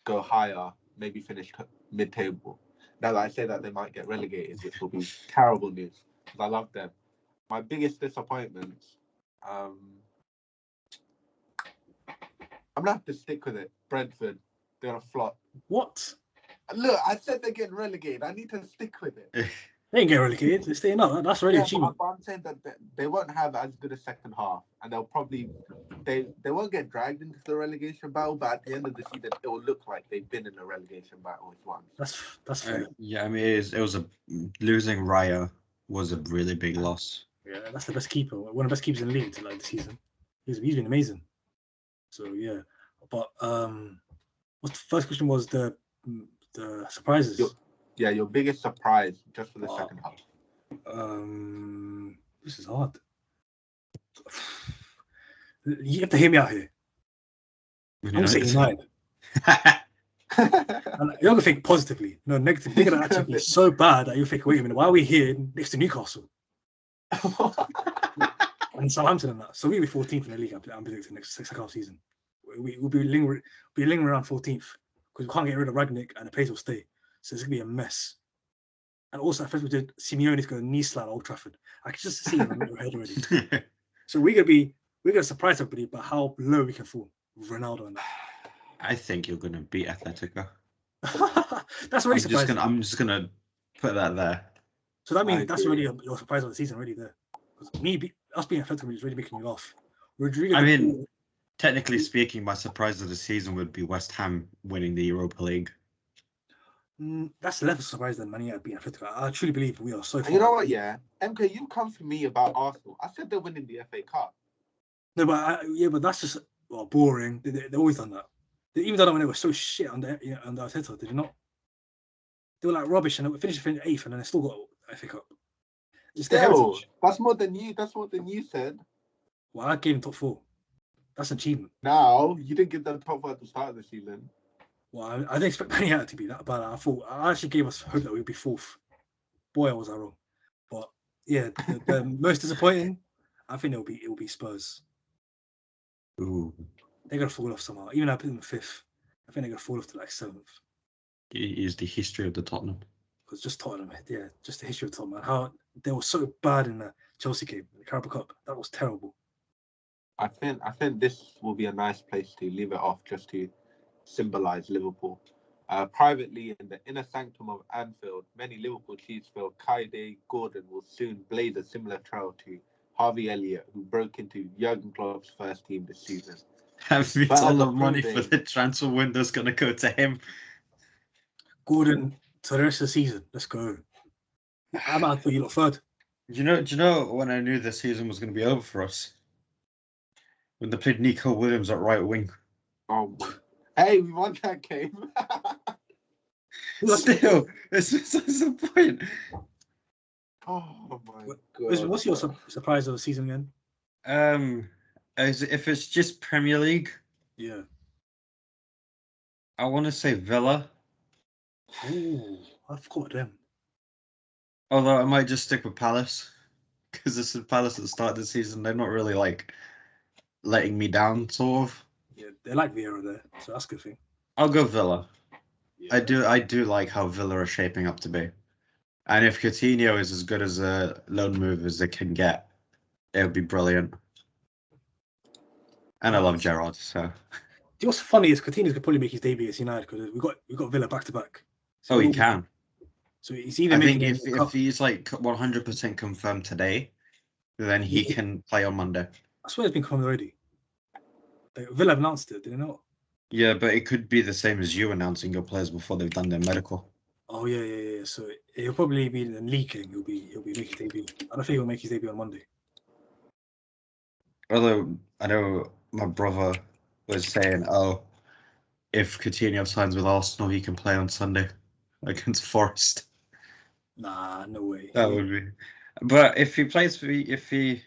go higher, maybe finish mid-table. Now that I say that, they might get relegated, which will be terrible news because I love them. My biggest disappointments, I'm gonna have to stick with it. Brentford, they're gonna flop.
What?
Look, I said they're getting relegated. I need to stick with it.
They ain't get relegated. They're staying up. That's already achievement.
But I'm saying that they won't have as good a second half, and they'll probably they won't get dragged into the relegation battle. But at the end of the season, it will look like they've been in a relegation battle with one.
That's fair.
Yeah, I mean, it was a losing Raya was a really big loss.
Yeah, that's the best keeper. One of the best keepers in the league like this season. He's been amazing. So yeah, but what's the first question was the surprises.
Your biggest surprise just for the second half.
This is hard. You have to hear me out here. I'm gonna say United. You're gonna think positively, no negative. They're gonna actually be so bad that you think, wait a minute, why are we here next to Newcastle and Southampton and that? So we'll be 14th in the league. I'm predicting next second half season. We'll be lingering around 14th because we can't get rid of Ragnick and the place will stay. So it's gonna be a mess. And also, I think we did Simeone's going to knee slap Old Trafford. I can just see it in my head already. So we're gonna surprise everybody about how low we can fall with Ronaldo and that.
I think you're gonna beat Atletico.
That's really surprising.
I'm just gonna put that there.
So that means that's really your surprise of the season, really there. Because us being Atletico is really making me laugh.
I mean, technically speaking, my surprise of the season would be West Ham winning the Europa League.
That's less surprise than Man United being Atletico. I truly believe we are so far.
You know what? Yeah, MK, you come for me about Arsenal. I said they're winning the FA Cup.
No, but that's just boring. They always done that. They even done it when they were so shit under Arteta. Did they not? They were like rubbish, and they finished 8th, and then they still got FA Cup.
Still, that's more than you. That's more than you said.
Well, I gave them top 4. That's an achievement.
Now you didn't give them top 4 at the start of the season.
Well, I didn't expect Man United to be that bad. I actually gave us hope that we'd be 4th. Boy, was I wrong. But yeah, the most disappointing, I think it will be Spurs.
Ooh,
they're gonna fall off somehow. Even though I put them 5th, I think they're gonna fall off to like 7th.
It is the history of the Tottenham.
Because just Tottenham, yeah, just the history of Tottenham. How they were so bad in the Chelsea game, the Carabao Cup. That was terrible.
I think this will be a nice place to leave it off, just to symbolise Liverpool. Privately, in the inner sanctum of Anfield, many Liverpool chiefs feel Kaide Gordon will soon blaze a similar trail to Harvey Elliott, who broke into Jurgen Klopp's first team this season.
Have you all the money for the transfer window's going to go to him?
Gordon, to the rest of the season, let's go. I'm out for you lot third.
Do you know when I knew the season was going to be over for us? When they played Nico Williams at right wing.
Oh, hey, we won that game.
Still, it's the point.
Oh my god!
What's your surprise of the season again?
If it's just Premier League,
yeah,
I want to say Villa.
Oh, I forgot them.
Although I might just stick with Palace because this is Palace at the start of the season. They're not really like letting me down, sort of.
Yeah, they like Vieira there, so that's a good thing.
I'll go Villa.
Yeah.
I do like how Villa are shaping up to be. And if Coutinho is as good as a loan move as they can get, it would be brilliant. And I love Gerrard, so.
Do you know what's funny is Coutinho could probably make his debut at United because we got Villa back to back.
So he can.
So he's either.
I think if he's like 100% confirmed today, then he can play on Monday.
I swear it's been confirmed already. Villa announced it, did they not?
Yeah, but it could be the same as you announcing your players before they've done their medical.
Oh yeah. So he'll probably be in the league game. He'll be making his debut. I don't think he'll make his debut on Monday.
Although I know my brother was saying, "Oh, if Coutinho signs with Arsenal, he can play on Sunday against Forest."
Nah, no way.
That would be. But if he plays if he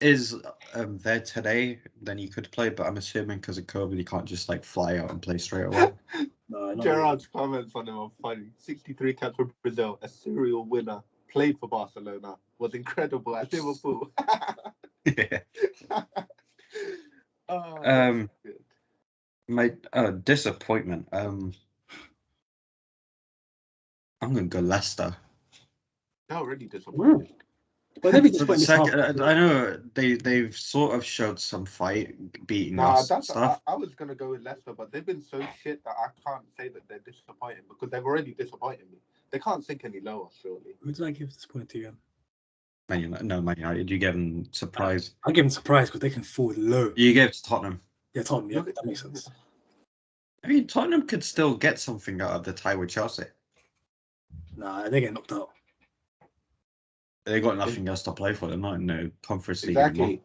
is there today, then he could play. But I'm assuming because of COVID, he can't just like fly out and play straight away.
No,
Gerard's comments on him are funny. 63 caps for Brazil, a serial winner, played for Barcelona, was incredible at Liverpool.
Yeah.
Oh, good.
My disappointment. I'm gonna go Leicester.
They're already disappointed.
But they'd be
For the
disappointed.
second, I know they've sort of showed some fight beating us and stuff.
I was gonna go with Leicester, but they've been so shit that I can't say that they're disappointing because they've already disappointed me. They can't sink any lower, surely.
Who did I give this point to again?
Man United. You gave them surprise.
I give them surprise because they can forward low.
You gave it to Tottenham.
Yeah, Tottenham. Yeah, that makes sense.
I mean, Tottenham could still get something out of the tie with Chelsea.
Nah, they get knocked out.
They got nothing else to play for. They're not in the Conference League
Exactly.
anymore.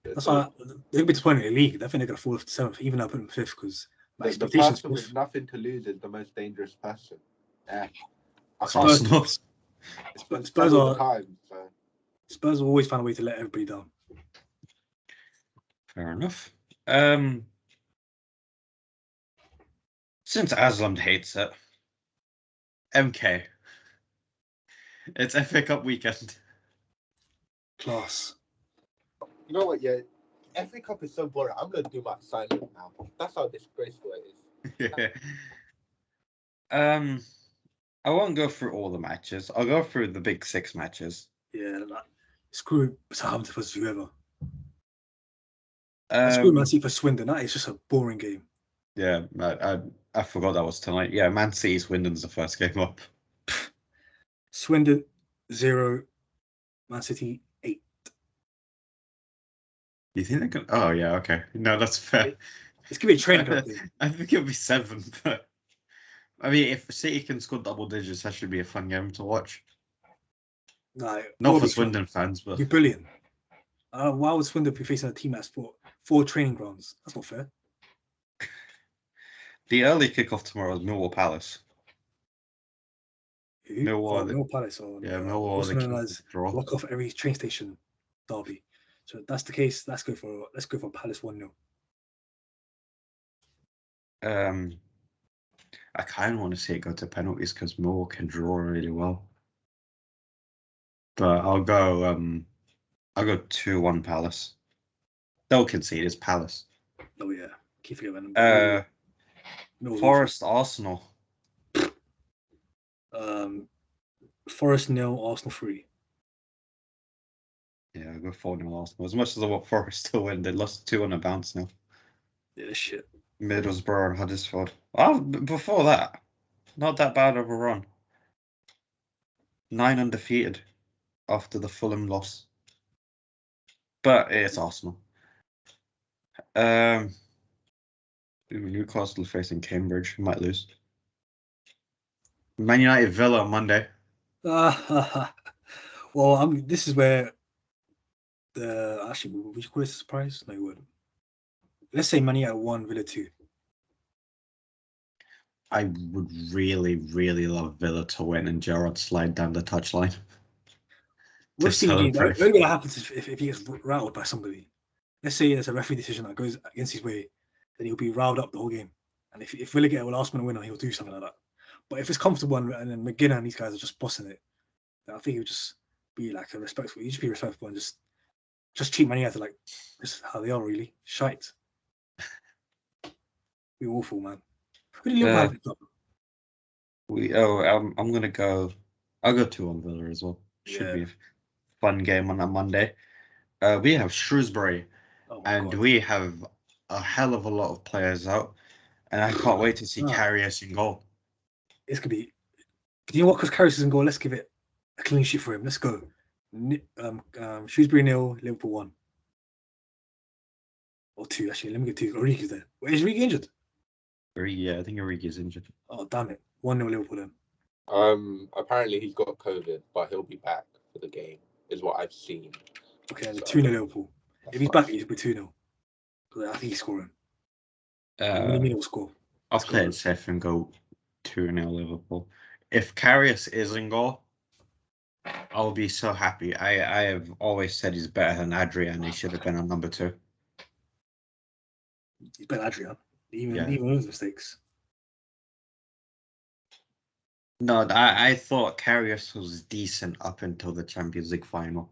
That's why they'll be disappointed in the league. I think they're going to fall off to 7th, even though I put them 5th because my
the
expectations.
person with nothing to lose is the most dangerous person. Yeah.
Arsenal.
Spurs will always find a way to let everybody down.
Fair enough. Since Aslam hates it, MK. It's FA Cup weekend.
Class.
You know what? Yeah, FA Cup is so boring. I'm gonna do my assignment now. That's how disgraceful it is.
Yeah. I won't go through all the matches. I'll go through the big 6 matches.
Yeah, screw Southampton versus whoever. Screw Man City for Swindon. That is just a boring game.
Yeah, I forgot that was tonight. Yeah, Man City Swindon's the first game up.
Swindon 0, Man City 8.
You think they can? Oh yeah, okay. No, that's fair.
It's gonna be a training camp.
I think it'll be 7, but I mean, if City can score double digits, that should be a fun game to watch.
No,
not for Swindon fans, but
it'd be brilliant. Why would Swindon be facing a team that's for 4 training grounds? That's not fair.
The early kickoff tomorrow is Millwall Palace.
Millwall Palace.
Millwall.
Also known as block off every train station derby. So if that's the case, let's go for Palace 1-0.
I kind of want to see it go to penalties because Millwall can draw really well. But I'll go 2-1 Palace. They'll concede. It's Palace.
Oh yeah, keep forgetting.
Forest Arsenal.
Forest 0, Arsenal 3.
Yeah, I'll go 4-0 Arsenal. As much as I want Forest to win, they lost 2 on a bounce now.
Yeah, shit.
Middlesbrough and Huddersfield. Oh, before that, not that bad of a run. 9 undefeated after the Fulham loss. But it's Arsenal. Newcastle facing Cambridge. Might lose. Man United Villa on Monday.
Well, this is where actually, would you call this a surprise? No, you wouldn't. Let's say Man United 1, Villa 2.
I would really, really love Villa to win and Gerrard slide down the touchline.
We've seen the only way that happens is if he gets rattled by somebody. Let's say there's a referee decision that goes against his way, then he'll be riled up the whole game. And if Villa get a last-minute winner, he'll do something like that. But if it's comfortable and then McGinnon and these guys are just bossing it, then I think he'll just be like a respectful. You just be respectful and just treat Man United like this is how they are really. Shite. Be awful, man. Who did Liverpool have?
I'm gonna go. I'll go 2 on Villa as well. Should be a fun game on that Monday. We have Shrewsbury, and we have a hell of a lot of players out, and I can't wait to see Karius in goal.
It's gonna be. You know what? Because Karius is in goal, let's give it a clean sheet for him. Let's go. Shrewsbury 0, Liverpool 1. Or 2, actually. Let me get 2. Origi's there. Wait, is Origi injured?
Yeah, I think Origi's injured.
Oh, damn it. 1-0 Liverpool then.
Apparently he's got COVID, but he'll be back for the game, is what I've seen.
Okay, and 2-0 Liverpool. If he's back, he'll be 2-0. I think he's scoring. Mini will score.
I'll play it safe and go 2-0 Liverpool. If Karius is in goal, I'll be so happy. I have always said he's better than Adrian. He should have been on number 2.
He's better than Adrian, even with mistakes.
No, I thought Karius was decent up until the Champions League final,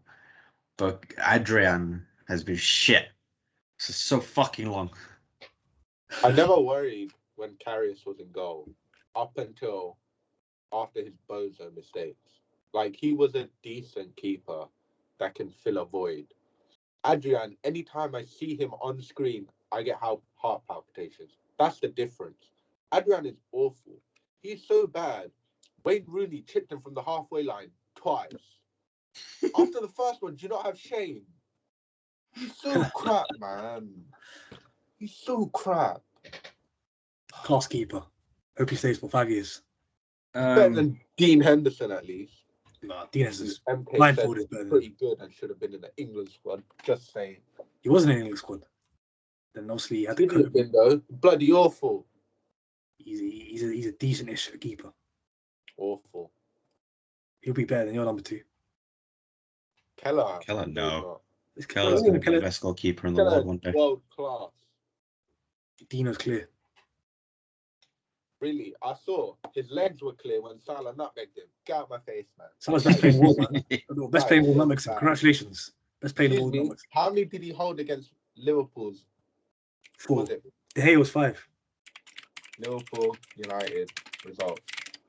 but Adrian has been shit. It's so fucking long.
I never worried when Karius was in goal up until after his bozo mistakes. Like, he was a decent keeper that can fill a void. Adrian, anytime I see him on screen, I get heart palpitations. That's the difference. Adrian is awful. He's so bad. Wayne Rooney chipped him from the halfway line twice. After the first one, do you not have shame? He's so crap, man. He's so crap.
Class keeper. Hope he stays for 5 years.
Better than Dean Henderson, at least.
Nah, Dean Henderson's
MK
blindfold is better.
Pretty good and should have been in the England squad. Just saying.
He wasn't in the England squad. Then obviously he had
to could have been though. Bloody awful.
He's a decent-ish keeper.
Awful.
He'll be better than your number 2.
Keller,
no. Keller's going to be the best goalkeeper in the world one day.
World class.
Dino's clear.
Really, I saw his legs were clear when Salah nutmegged him. Get out my face, man.
Salah's best player in the world, man. Best player in the world, nutmegs him. Congratulations. Best player in the world, nutmegs.
How many did he hold against Liverpool's?
4. De Gea was 5.
Liverpool, United, results.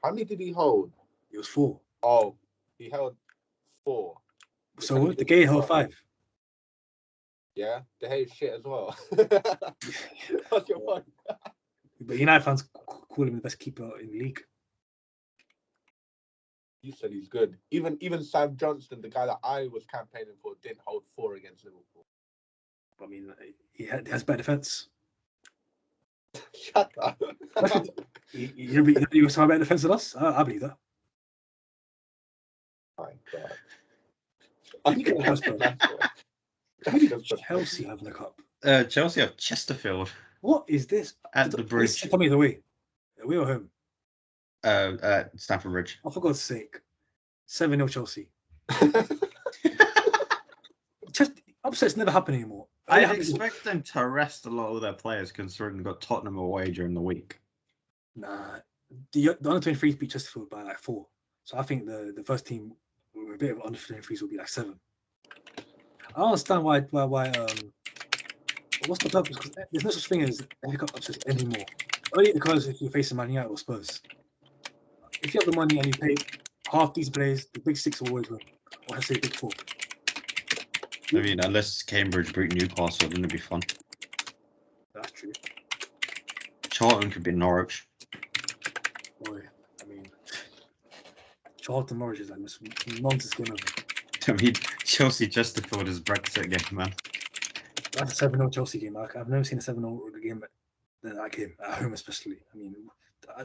How many did he hold?
It was 4.
Oh, he held 4.
So what? De Gea held 5.
Yeah, De Gea's shit as well. What's your point?
But United fans call him the best keeper in the league.
You said he's good. Even Sam Johnson, the guy that I was campaigning for, didn't hold 4 against Liverpool.
I mean, he has better defense.
Shut up.
You was talking about defense than us? I believe that.
My God. I think
Chelsea having a cup.
Chelsea have Chesterfield.
What is this?
At the bridge.
Tell me the way. Away or home?
Stamford Bridge.
Oh, for God's sake. 7-0 Chelsea. Upsets never happen anymore.
I expect them to rest a lot of their players considering they've got Tottenham away during the week.
Nah. The under 23s beat Chesterfield by like 4. So I think the first team with a bit of under 23s will be like 7. I don't understand why what's the purpose? Because there's no such thing as FA Cup upsets anymore. Only because if you're facing Man United or Spurs. If you have the money and you pay half these players, the big 6 will always win. Or I say big 4.
I mean, unless Cambridge beat Newcastle, then it'd be fun.
That's true.
Charlton could be Norwich.
Boy, I mean, Charlton Norwich is like this nonsense game over.
I mean, Chelsea Chesterfield is Brexit game, man.
That's a 7-0 Chelsea game. I've never seen a 7-0 game that game at home, especially. I mean,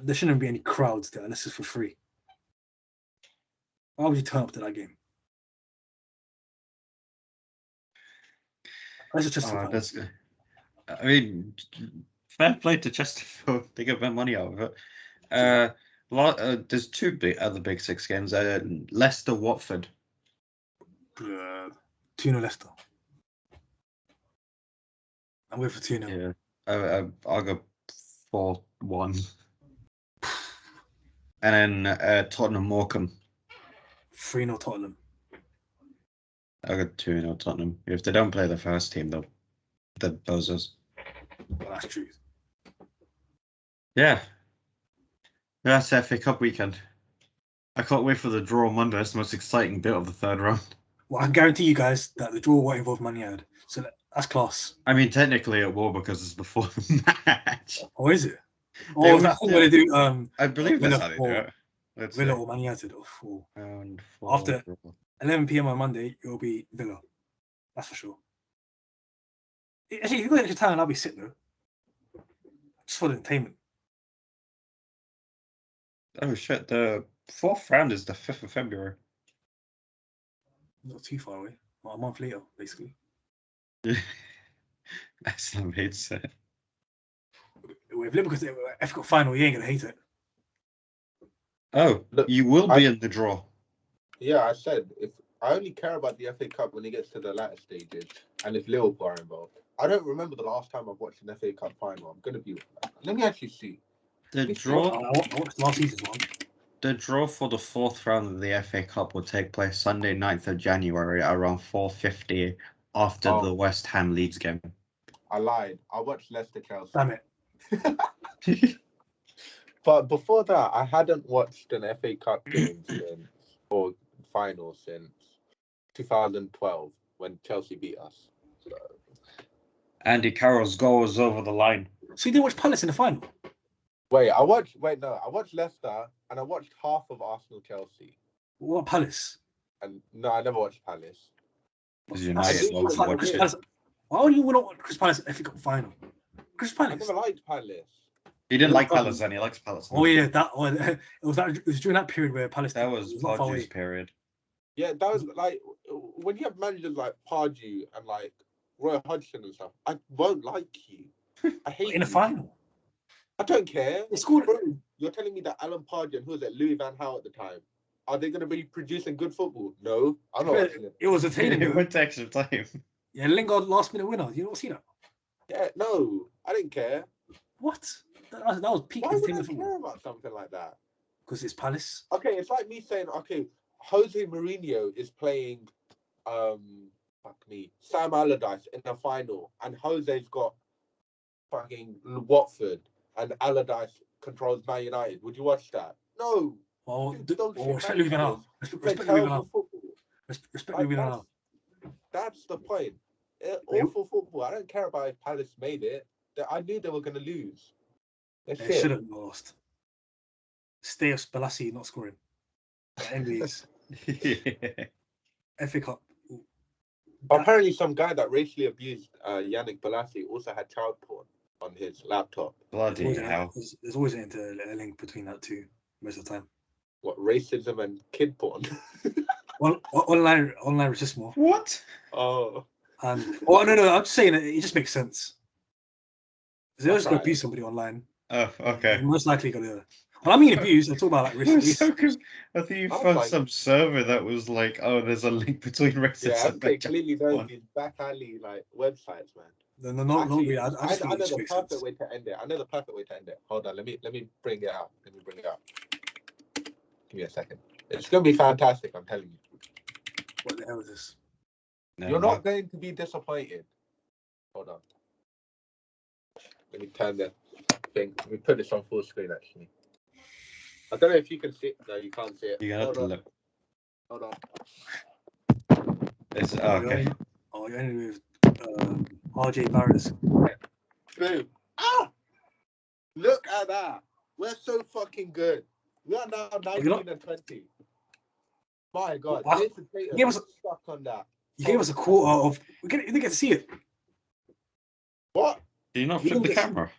there shouldn't be any crowds there unless it's for free. Why would you turn up to that game? That's just
I mean, fair play to Chesterfield. They get money out of it. There's 2 other big 6 games. Leicester, Watford.
2-0 Leicester. I'm going for 2-0.
Yeah, I'll go 4-1. And then Tottenham, Morecambe.
3-0 Tottenham.
I'll go 2-0 Tottenham. If they don't play the first team, they're bozos.
Well, that's true.
Yeah. That's FA Cup weekend. I can't wait for the draw on Monday. It's the most exciting bit of the 3rd round.
Well, I can guarantee you guys that the draw won't involve Man United. So that's class.
I mean, technically it will because it's before the match.
Oh, is it? Oh, that's what they do.
I believe that's how they do it.
Villa or Man United. After 11 p.m. on Monday, it will be Villa. That's for sure. Actually, if you got extra time, I'll be sick though. Just for the entertainment.
Oh shit! The 4th round is the 5th of February.
Not too far away. Well, a month later, basically.
That's not made sense.
If Liverpool's FA Cup final, you ain't gonna hate it.
Oh,
Look,
you will be in the draw.
Yeah, I said if I only care about the FA Cup when it gets to the latter stages, and if Liverpool are involved. I don't remember the last time I've watched an FA Cup final. I'm gonna be. Let me actually see.
The draw.
I watched last season's one.
The draw for the 4th round of the FA Cup will take place Sunday, 9th of January, around 4:50 after the West Ham Leeds game.
I lied. I watched Leicester Chelsea.
Damn
it. But before that, I hadn't watched an FA Cup game or final since 2012 when Chelsea beat us. So.
Andy Carroll's goal was over the line.
So you didn't watch Palace in the final?
I watched Leicester and I watched half of Arsenal Chelsea.
What Palace?
And no, I never watched Palace.
Why would you not watch Crystal Palace FA Cup final? Crystal Palace.
I never liked Palace.
He didn't like Palace then. He likes Palace now.
Oh yeah, it was during that period where Palace.
That was Pardew's period.
Yeah, that was like when you have managers like Pardew and like Roy Hodgson and stuff. I won't like you. I hate
in the final.
I don't care.
Bro,
you're telling me that Alan Pardew and who was it, Louis Van Gaal at the time, are they going to be producing good football? No, I'm not watching it.
It was entertaining.
It went to extra time.
Yeah, Lingard last minute winner. You don't see that?
Yeah, no, I didn't care.
What? That was peak.
Why would I care about something like that?
Because it's Palace.
Okay, it's like me saying, okay, Jose Mourinho is playing, Sam Allardyce in the final, and Jose's got fucking Watford, and Allardyce controls Man United. Would you watch that? No.
Well, respect Louis Van Gaal. Respect Louis Van Gaal. Respect Louis Van Gaal.
That's the point. Awful football. I don't care about if Palace made it. I knew they were going to lose.
They should have lost. Stay of Balassi not scoring. Anyways, FA Cup.
Apparently, some guy that racially abused Yannick Balassi also had child porn on his laptop.
Bloody hell.
There's always a link between that two most of the time.
What, racism and kid porn?
Online racism.
What? Oh.
No, I'm just saying it just makes sense. They're just going to abuse somebody online.
Oh, okay.
You're most likely going to. When I mean abuse, I'm talking about like racism.
I think you found some server that was like, oh, there's a link between racism and
they clearly know these back alley like websites, man.
No, not really. I know
the perfect way to end it. Hold on, let me bring it out. Give me a second. It's going to be fantastic, I'm telling you.
What the hell is this?
You're not going to be disappointed. Hold on. Let me turn the thing. Let me put this on full screen, actually. I don't know if you can see it. No, you can't see it.
You have to look.
Hold on.
It's okay.
Oh, you're ending with RJ Barrett's.
Boom. Ah! Look at that. We're so fucking good. We are now 19 and 20. My God.
You gave us
stuck on that.
You gave us a quarter of. You didn't get to see it.
What?
Do you not flip the camera?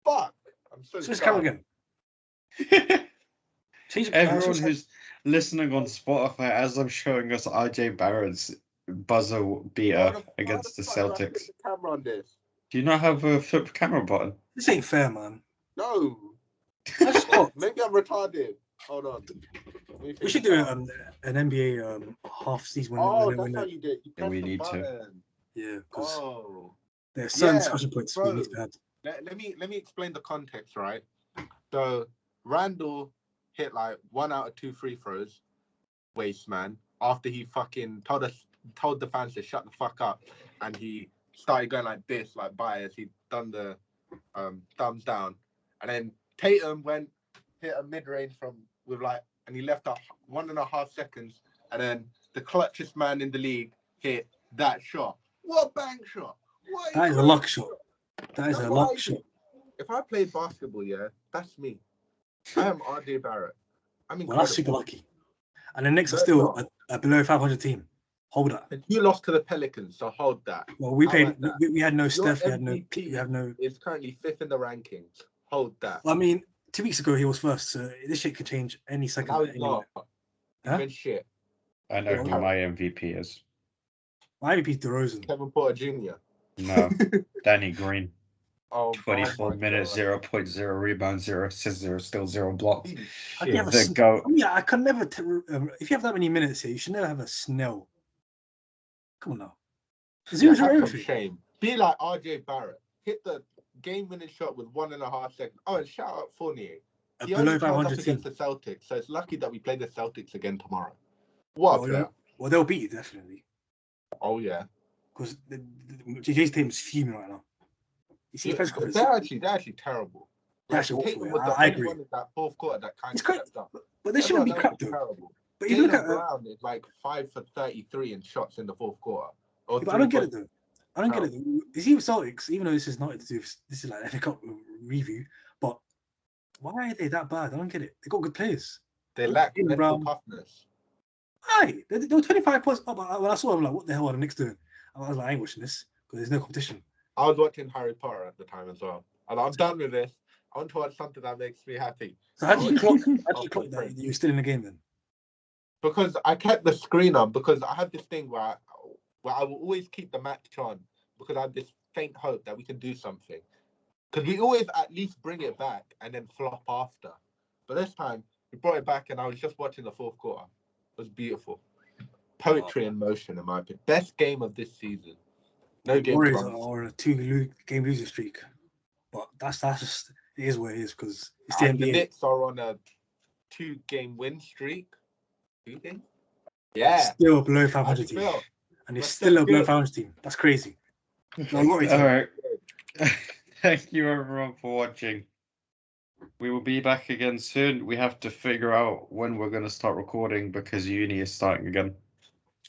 Fuck. I'm so
Switch camera again.
Everyone who's listening on Spotify, as I'm showing us RJ Barrett's buzzer beater against the Celtics.
The camera on this.
Do you not have a flip camera button?
This ain't fair, man.
No. Maybe I'm retarded. Hold on.
We should do an NBA half season.
Oh, that's how you do it.
Yeah, we need to.
Yeah, because there's
certain
discussion points we need to add.
Let me explain the context, right? So Randall hit like 1 out of 2 free throws, waste man, after he fucking told the fans to shut the fuck up, and he started going like this, like bias. He done the thumbs down, and then Tatum hit a mid range and he left up 1.5 seconds, and then the clutchest man in the league hit that shot. What a bank shot!
That is a luck shot. That is a luck shot.
If I played basketball, that's me. I am RJ Barrett.
Well, that's super lucky. And the Knicks are still a below 500 team. Hold that.
You lost to the Pelicans, so hold that.
Well, we had no Steph. We had no.
It's currently 5th in the rankings. Hold that.
I mean, 2 weeks ago he was first, so this shit could change any second.
Now he's not. Huh? Shit.
I know who my MVP is.
My MVP is DeRozan.
Kevin Porter Jr.
No, Danny Green.
Oh,
24
my
minutes,
God.
0.0 rebounds, 0 assists, 0 still 0 blocks.
How do you have
The GOAT.
I mean, I can never. If you have that many minutes here, you should never have a Snell. Come on now. Zero's
Have some
everything.
shame. Be like RJ Barrett. Hit the game-winning shot with 1.5 seconds. Oh, and shout out Fournier. He only
Below
turns
500
up against
team.
the Celtics, so it's lucky that we play the Celtics again tomorrow. What a player.
Well, they'll beat you, definitely.
Oh, yeah.
Because JJ's team is fuming right now. You see,
they're actually terrible.
They're actually
Tatum
awful.
was the
I
only
agree.
one in that fourth quarter that kind of stepped up.
But they shouldn't be
Everyone
crap,
else was
though.
terrible.
But if you look at
Brown is like 5 for 33 in shots in the fourth quarter.
But I don't get it, though. I don't get it. Is he with Celtics, even though this is nothing to do with, this is like FA Cup review, but why are they that bad? I don't get it. They got good players.
They lack mental toughness.
Aye, they were 25 points up. When I saw them, like, what the hell are the Knicks doing? I was like, I ain't watching this because there's no competition.
I was watching Harry Potter at the time as well. And I'm done with this. I want to watch something that makes me happy.
So how do you clock that you're still in the game then?
Because I kept the screen on, because I have this thing where I will always keep the match on because I have this faint hope that we can do something. Because we always at least bring it back and then flop after. But this time, we brought it back and I was just watching the fourth quarter. It was beautiful. Poetry in motion, in my opinion. Best game of this season. No game
Warriors are on a 2-game losing streak. But that's just, it is what it is because it's the NBA.
The Knicks are on a 2-game win streak. Do you think? Yeah.
Still below 500 team. And it's still a below 500 team. That's crazy.
All right. Thank you everyone for watching. We will be back again soon. We have to figure out when we're going to start recording because uni is starting again.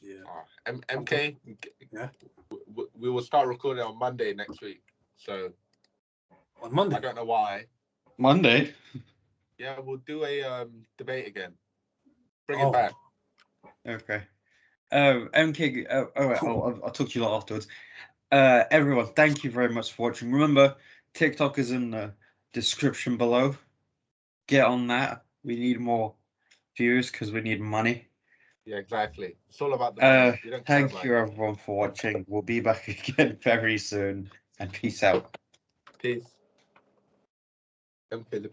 Yeah. MK,
yeah.
We will start recording on Monday next week. So
on Monday?
I don't know why.
Monday?
Yeah, we'll do a debate again. Bring it back.
Okay. MK, I'll talk to you lot afterwards. Everyone, thank you very much for watching. Remember, TikTok is in the description below. Get on that. We need more views because we need money.
Yeah, exactly. It's all about the money.
Thank you everyone for watching. We'll be back again very soon. And peace out.
Peace. MK the